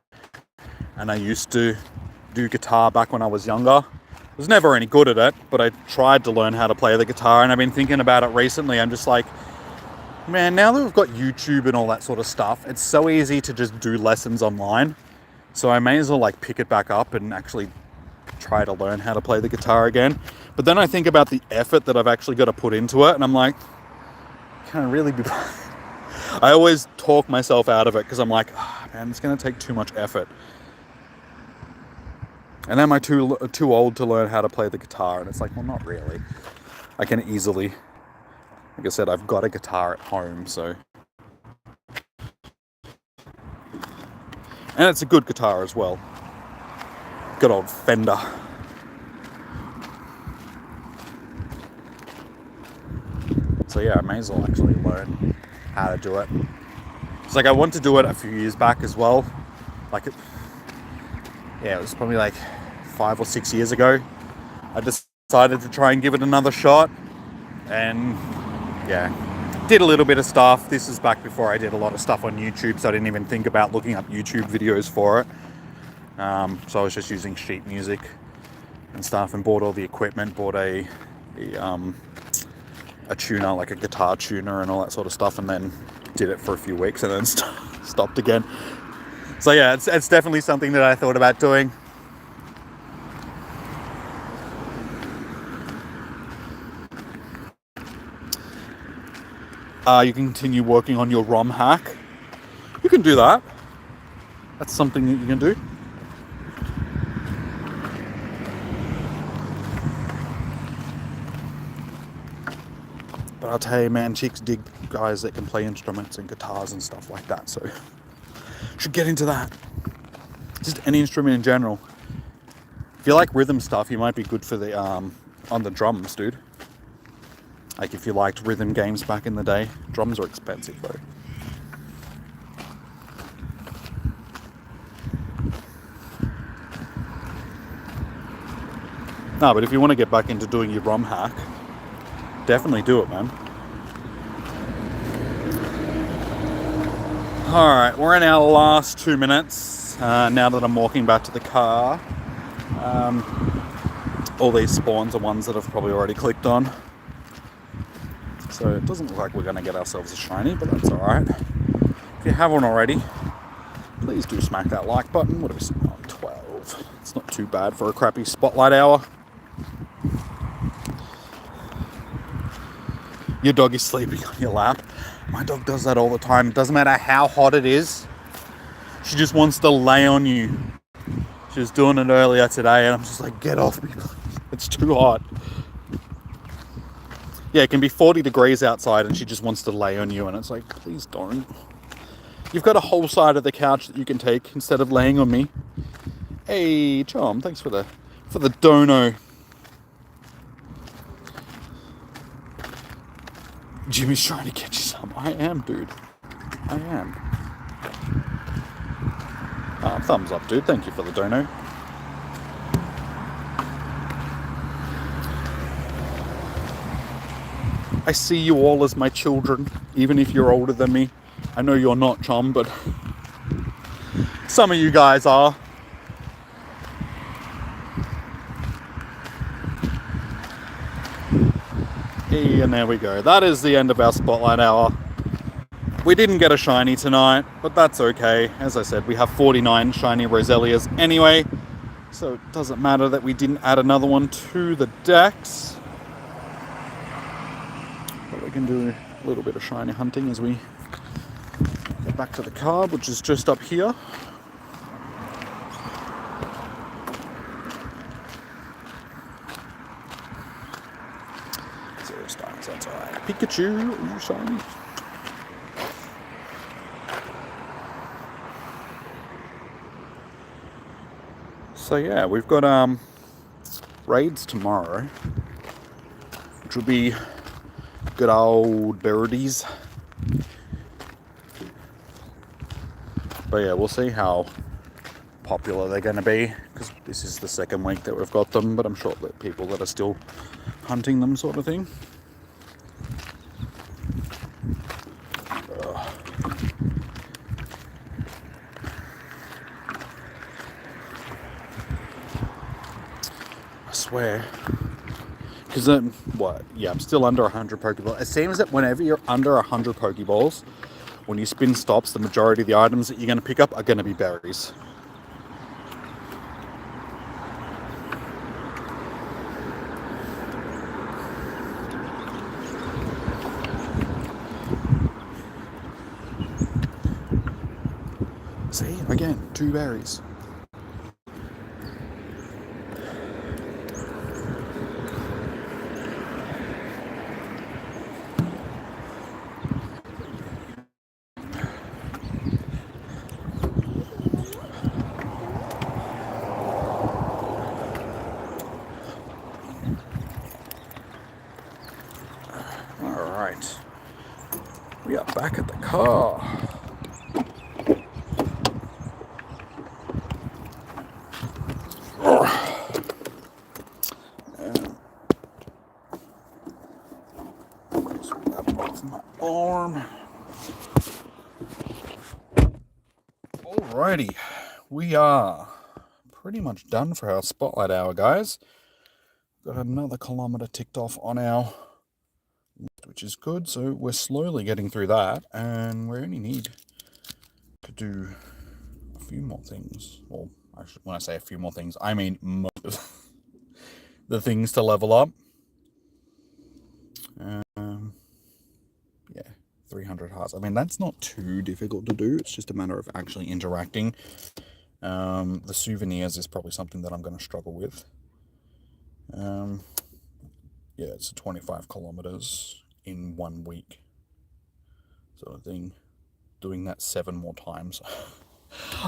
and I used to do guitar back when I was younger. I was never any good at it, but I tried to learn how to play the guitar, and I've been thinking about it recently. I'm just like, man, now that we've got YouTube and all that sort of stuff, it's so easy to just do lessons online. So I may as well like pick it back up and actually try to learn how to play the guitar again. But then I think about the effort that I've actually got to put into it, and I'm like, can I really be... I always talk myself out of it because I'm like, man, it's going to take too much effort. And am I too old to learn how to play the guitar? And it's like, well, not really. I can easily... Like I said, I've got a guitar at home, so... And it's a good guitar as well. Good old Fender. So yeah, I may as well actually learn how to do it. It's like I want to do it a few years back as well. Like, it was probably like 5 or 6 years ago. I decided to try and give it another shot. And yeah, did a little bit of stuff. This is back before I did a lot of stuff on YouTube, so I didn't even think about looking up YouTube videos for it. So I was just using sheet music and stuff, and bought all the equipment, bought a tuner, like a guitar tuner and all that sort of stuff, and then did it for a few weeks and then stopped again. So yeah, it's definitely something that I thought about doing. You can continue working on your ROM hack. You can do that. That's something that you can do. But I'll tell you, man, chicks dig guys that can play instruments and guitars and stuff like that, so should get into that. Just any instrument in general. If you like rhythm stuff, you might be good for the on the drums, dude. Like if you liked rhythm games back in the day. Drums are expensive though. No, but if you want to get back into doing your ROM hack, definitely do it, man. Alright, we're in our last 2 minutes. Now that I'm walking back to the car. All these spawns are ones that I've probably already clicked on. So it doesn't look like we're going to get ourselves a shiny, but that's alright. If you haven't already, please do smack that like button. What are we sitting on? 12. It's not too bad for a crappy spotlight hour. Your dog is sleeping on your lap. My dog does that all the time. It doesn't matter how hot it is. She just wants to lay on you. She was doing it earlier today and I'm just like, get off me, please. It's too hot. Yeah, it can be 40 degrees outside and she just wants to lay on you and it's like, please don't. You've got a whole side of the couch that you can take instead of laying on me. Hey, Chom, thanks for the dono. Jimmy's trying to get you some. I am, dude. I am. Thumbs up, dude. Thank you for the dono. I see you all as my children, even if you're older than me. I know you're not, Chom, but some of you guys are. Hey, and there we go. That is the end of our Spotlight Hour. We didn't get a shiny tonight, but that's okay. As I said, we have 49 shiny Roselias anyway, so it doesn't matter that we didn't add another one to the decks. But we can do a little bit of shiny hunting as we get back to the car, which is just up here. Zero stars, that's alright. Pikachu, are you shiny? So yeah, we've got raids tomorrow, which will be good old birdies. But yeah, we'll see how popular they're going to be, because this is the second week that we've got them, but I'm sure that people that are still hunting them sort of thing. I swear. Because, what? Yeah, I'm still under 100 Pokeballs. It seems that whenever you're under 100 Pokeballs, when you spin stops, the majority of the items that you're going to pick up are going to be berries. See? Again, 2 berries. Alright. We are back at the car. Arm. Alrighty, we are pretty much done for our Spotlight Hour, guys. Got another kilometer ticked off on our list, which is good. So we're slowly getting through that, and we only need to do a few more things. Well, when I say a few more things, I mean most of the things to level up. Yeah, 300 hearts. I mean, that's not too difficult to do. It's just a matter of actually interacting. The souvenirs is probably something that I'm going to struggle with. Yeah, it's 25 kilometers in 1 week sort of thing. Doing that 7 more times.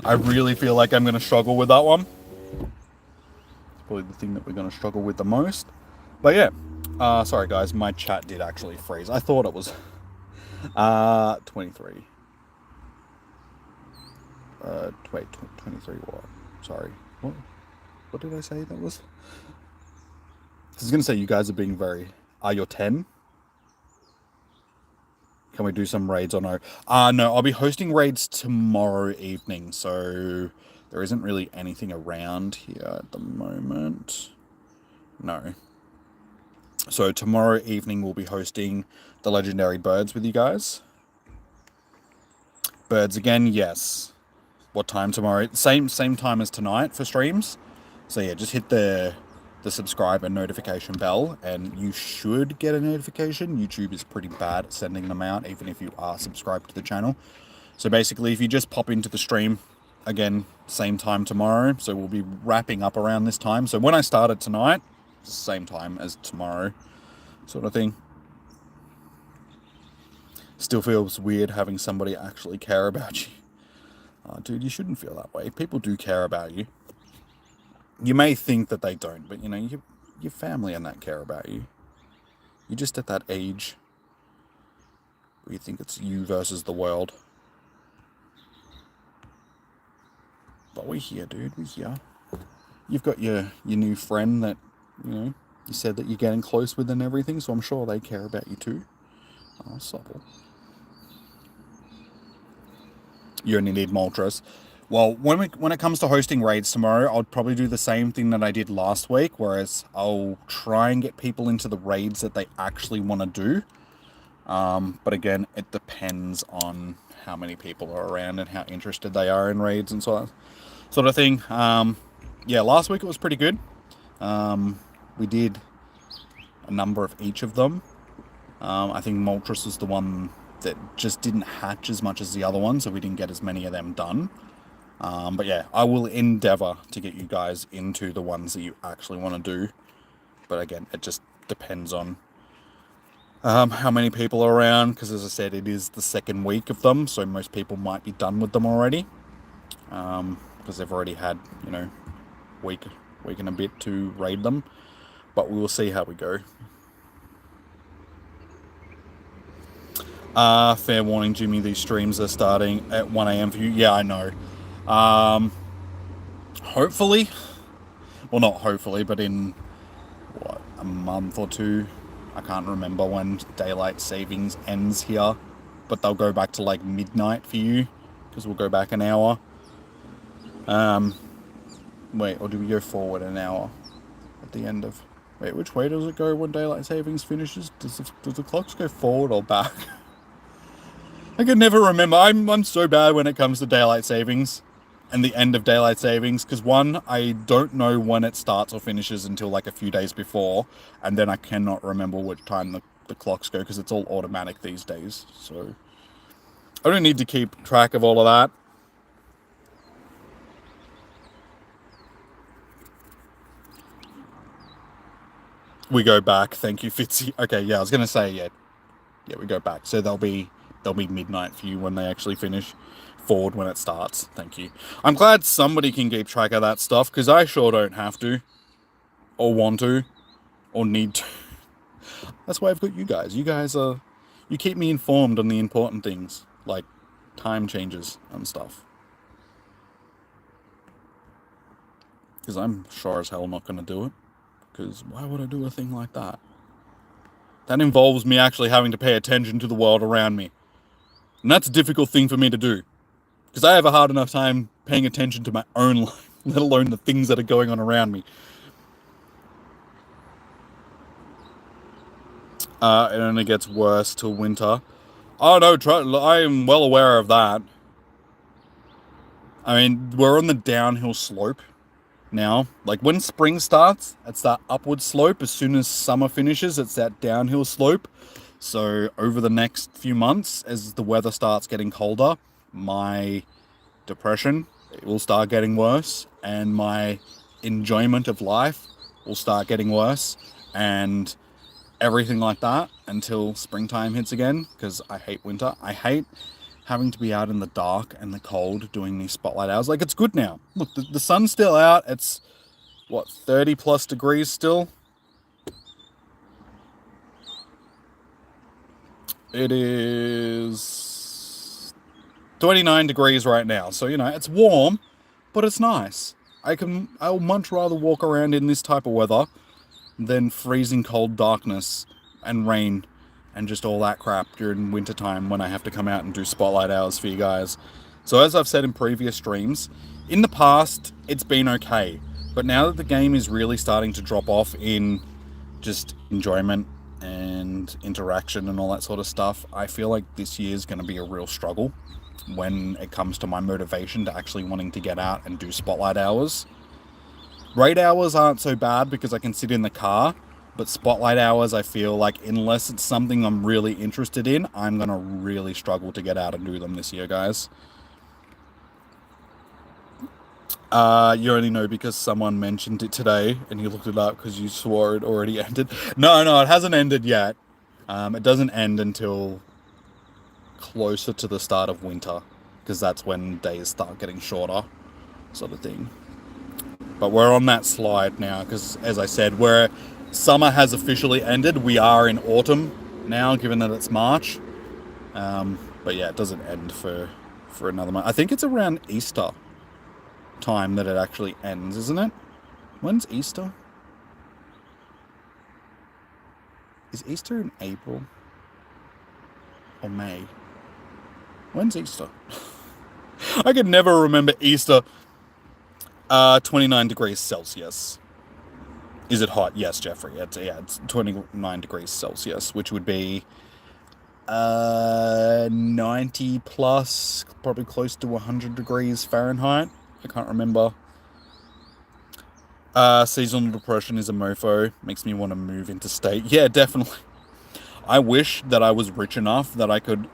I really feel like I'm going to struggle with that one. It's probably the thing that we're going to struggle with the most. But yeah, sorry guys, my chat did actually freeze. I thought it was 23. Wait, 23 what? Sorry. What did I say that was? I was going to say you guys are being very... you're 10? Can we do some raids or no? No, I'll be hosting raids tomorrow evening, so there isn't really anything around here at the moment. No. So tomorrow evening we'll be hosting the legendary birds with you guys. Birds again, yes. What time tomorrow? Same time as tonight for streams. So yeah, just hit the subscribe and notification bell and you should get a notification. YouTube is pretty bad at sending them out even if you are subscribed to the channel. So basically if you just pop into the stream, again, same time tomorrow. So we'll be wrapping up around this time. So when I started tonight, same time as tomorrow sort of thing. Still feels weird having somebody actually care about you. Dude, you shouldn't feel that way. People do care about you. You may think that they don't, but you know, your family and that care about you. You're just at that age where you think it's you versus the world. But we're here, dude. We're here. You've got your new friend that, you know, you said that you're getting close with and everything, so I'm sure they care about you too. Oh, supple. You only need Moltres. Well, when it comes to hosting raids tomorrow, I'll probably do the same thing that I did last week, whereas I'll try and get people into the raids that they actually want to do. But again, it depends on how many people are around and how interested they are in raids and sort of thing. Yeah, last week it was pretty good. We did a number of each of them. I think Moltres was the one that just didn't hatch as much as the other one, so we didn't get as many of them done. But yeah, I will endeavor to get you guys into the ones that you actually want to do. But again, it just depends on how many people are around, because as I said, it is the second week of them, so most people might be done with them already. Because they've already had, you know, week and a bit to raid them. But we will see how we go. Fair warning, Jimmy, these streams are starting at 1 AM for you. Yeah, I know. Hopefully, well, not hopefully, but in, what, a month or two? I can't remember when daylight savings ends here, but they'll go back to like midnight for you, because we'll go back an hour. Wait, or do we go forward an hour at the end of... Wait, which way does it go when daylight savings finishes? Does the clocks go forward or back? I can never remember. I'm so bad when it comes to daylight savings and the end of daylight savings, because one, I don't know when it starts or finishes until like a few days before, and then I cannot remember which time the clocks go, because it's all automatic these days. So I don't need to keep track of all of that. We go back. Thank you, Fitzy. Okay, yeah, I was gonna say, yeah, we go back. So they'll be midnight for you when they actually finish. Forward when it starts. Thank you. I'm glad somebody can keep track of that stuff, because I sure don't have to, or want to, or need to. That's why I've got you guys. You guys are, you keep me informed on the important things, like time changes and stuff. Because I'm sure as hell not going to do it. Because why would I do a thing like that? That involves me actually having to pay attention to the world around me. And that's a difficult thing for me to do. Because I have a hard enough time paying attention to my own life, let alone the things that are going on around me. It only gets worse till winter. Oh no, I am well aware of that. I mean, we're on the downhill slope now. Like when spring starts, it's that upward slope. As soon as summer finishes, it's that downhill slope. So over the next few months, as the weather starts getting colder, my depression, it will start getting worse, and my enjoyment of life will start getting worse, and everything like that until springtime hits again, because I hate winter. I hate having to be out in the dark and the cold doing these spotlight hours. Like, it's good now. Look, the sun's still out. It's, what, 30 plus degrees still? It is 29 degrees right now. So, it's warm, but it's nice. I'll much rather walk around in this type of weather than freezing cold darkness and rain and just all that crap during wintertime when I have to come out and do spotlight hours for you guys. So as I've said in previous streams, in the past, it's been okay. But now that the game is really starting to drop off in just enjoyment and interaction and all that sort of stuff, I feel like this year is going to be a real struggle when it comes to my motivation to actually wanting to get out and do spotlight hours. Raid hours aren't so bad because I can sit in the car, but spotlight hours, I feel like unless it's something I'm really interested in, I'm going to really struggle to get out and do them this year, guys. You only know because someone mentioned it today and you looked it up because you swore it already ended. No, it hasn't ended yet. It doesn't end until closer to the start of winter because that's when days start getting shorter, sort of thing. But we're on that slide now because, as I said, where summer has officially ended, we are in autumn now, given that it's March. But yeah, it doesn't end for another month. I think it's around Easter time that it actually ends, isn't it? When's Easter? Is Easter in April or May? When's Easter? I can never remember Easter. 29 degrees Celsius. Is it hot? Yes, Jeffrey. It's 29 degrees Celsius, which would be 90 plus, probably close to 100 degrees Fahrenheit. I can't remember. Seasonal depression is a mofo. Makes me want to move interstate. Yeah, definitely. I wish that I was rich enough that I could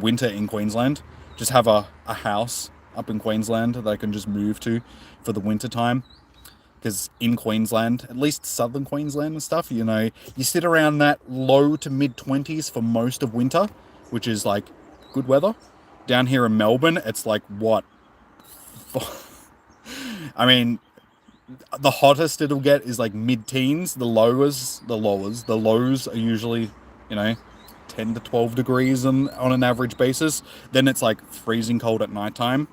winter in Queensland. Just have a house up in Queensland that I can just move to for the winter time. Because in Queensland, at least southern Queensland and stuff, you sit around that low to mid 20s for most of winter, which is like good weather. Down here in Melbourne, it's like what? I mean, the hottest it'll get is like mid-teens. The lows are usually, 10 to 12 degrees on an average basis. Then it's like freezing cold at nighttime,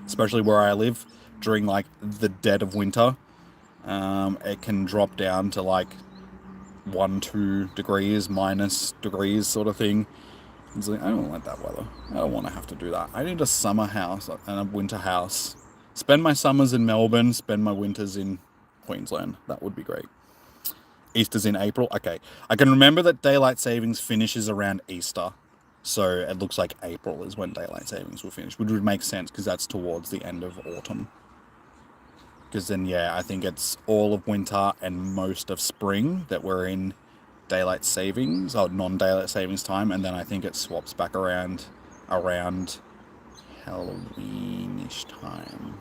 especially where I live during like the dead of winter. It can drop down to like 1-2 degrees, minus degrees sort of thing. It's like, I don't like that weather. I don't want to have to do that. I need a summer house and a winter house. Spend my summers in Melbourne, spend my winters in Queensland. That would be great. Easter's in April. Okay. I can remember that daylight savings finishes around Easter. So it looks like April is when daylight savings will finish, which would make sense because that's towards the end of autumn. Because then, yeah, I think it's all of winter and most of spring that we're in daylight savings or non-daylight savings time, and then I think it swaps back around Halloweenish time.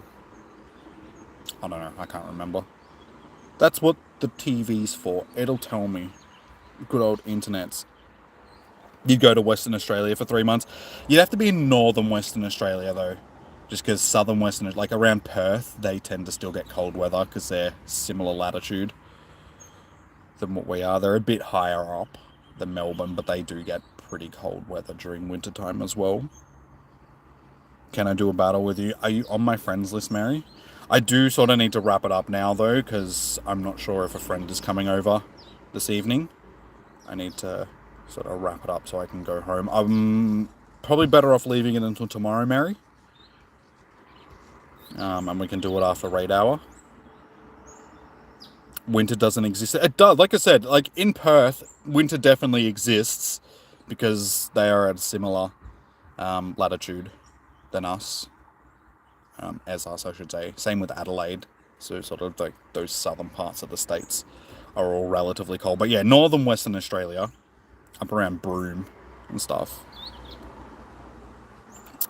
I don't know, I can't remember. That's what the TV's for. It'll tell me. Good old internets. You'd go to Western Australia for 3 months. You'd have to be in northern Western Australia though, just because southern Western, like around Perth, they tend to still get cold weather because they're similar latitude than what we are. They're a bit higher up than Melbourne, but they do get pretty cold weather during winter time as well. Can I do a battle with you? Are you on my friends list, Mary? I do sort of need to wrap it up now though, because I'm not sure if a friend is coming over this evening. I need to sort of wrap it up so I can go home. I'm probably better off leaving it until tomorrow, Mary. And we can do it after raid hour. Winter doesn't exist. It does. Like I said, like in Perth, winter definitely exists because they are at a similar latitude than us. As us, I should say. Same with Adelaide. So sort of like those southern parts of the states are all relatively cold. But yeah, northern Western Australia, up around Broome and stuff,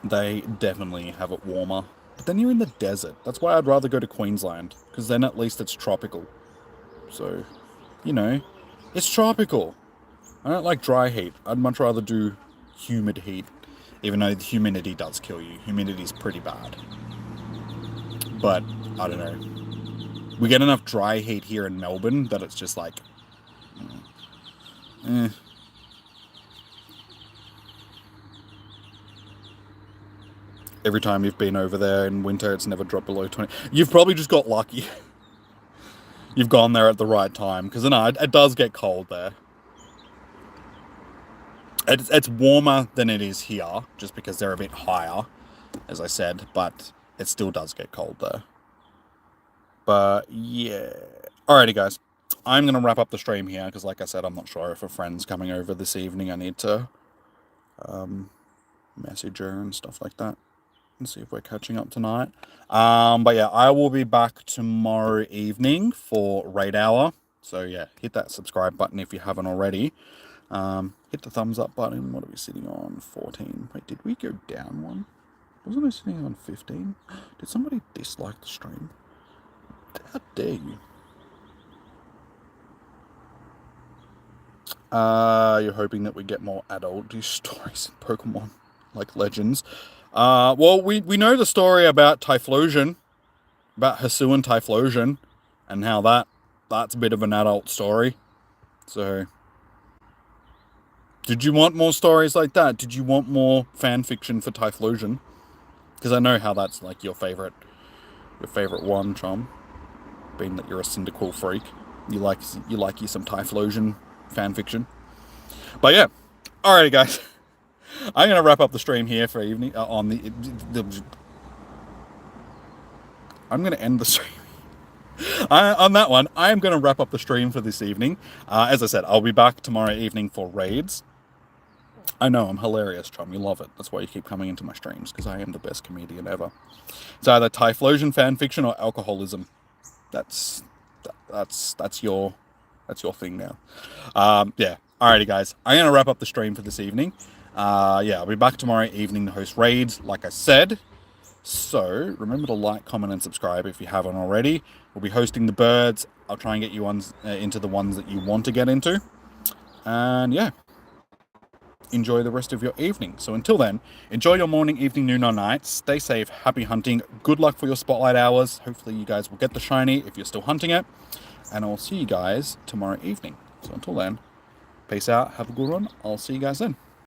they definitely have it warmer. But then you're in the desert. That's why I'd rather go to Queensland, because then at least it's tropical. So, it's tropical. I don't like dry heat. I'd much rather do humid heat, even though the humidity does kill you. Humidity's pretty bad. But, I don't know. We get enough dry heat here in Melbourne that it's just like... Every time you've been over there in winter, it's never dropped below 20. You've probably just got lucky. You've gone there at the right time. Because, no, it does get cold there. It's warmer than it is here, just because they're a bit higher, as I said. But it still does get cold there. But, yeah. Alrighty, guys. I'm going to wrap up the stream here, because like I said, I'm not sure if a friend's coming over this evening. I need to message her and stuff like that. And see if we're catching up tonight. But yeah, I will be back tomorrow evening for Raid Hour. So yeah, hit that subscribe button if you haven't already. Hit the thumbs up button. What are we sitting on? 14. Wait, did we go down one? Wasn't I sitting on 15? Did somebody dislike the stream? How dare you? You're hoping that we get more adult stories in Pokemon, like Legends. Well, we know the story about Typhlosion, about Hisuian Typhlosion, and how that's a bit of an adult story. So, did you want more stories like that? Did you want more fan fiction for Typhlosion? Because I know how that's like your favorite one, Chom. Being that you're a Cyndaquil freak, you like you some Typhlosion fan fiction. But yeah, alrighty, guys. I'm going to wrap up the stream here for evening on the I'm going to end the stream. On that one, I am going to wrap up the stream for this evening. As I said, I'll be back tomorrow evening for raids. I know, I'm hilarious, Chum. You love it. That's why you keep coming into my streams, because I am the best comedian ever. It's either Typhlosion fanfiction or alcoholism. That's your thing now. Yeah. Alrighty, guys. I'm going to wrap up the stream for this evening. Yeah, I'll be back tomorrow evening to host raids, like I said. So, remember to like, comment, and subscribe if you haven't already. We'll be hosting the birds. I'll try and get you into the ones that you want to get into. And yeah, enjoy the rest of your evening. So until then, enjoy your morning, evening, noon, or night. Stay safe, happy hunting. Good luck for your spotlight hours. Hopefully you guys will get the shiny if you're still hunting it. And I'll see you guys tomorrow evening. So until then, peace out, have a good one. I'll see you guys then.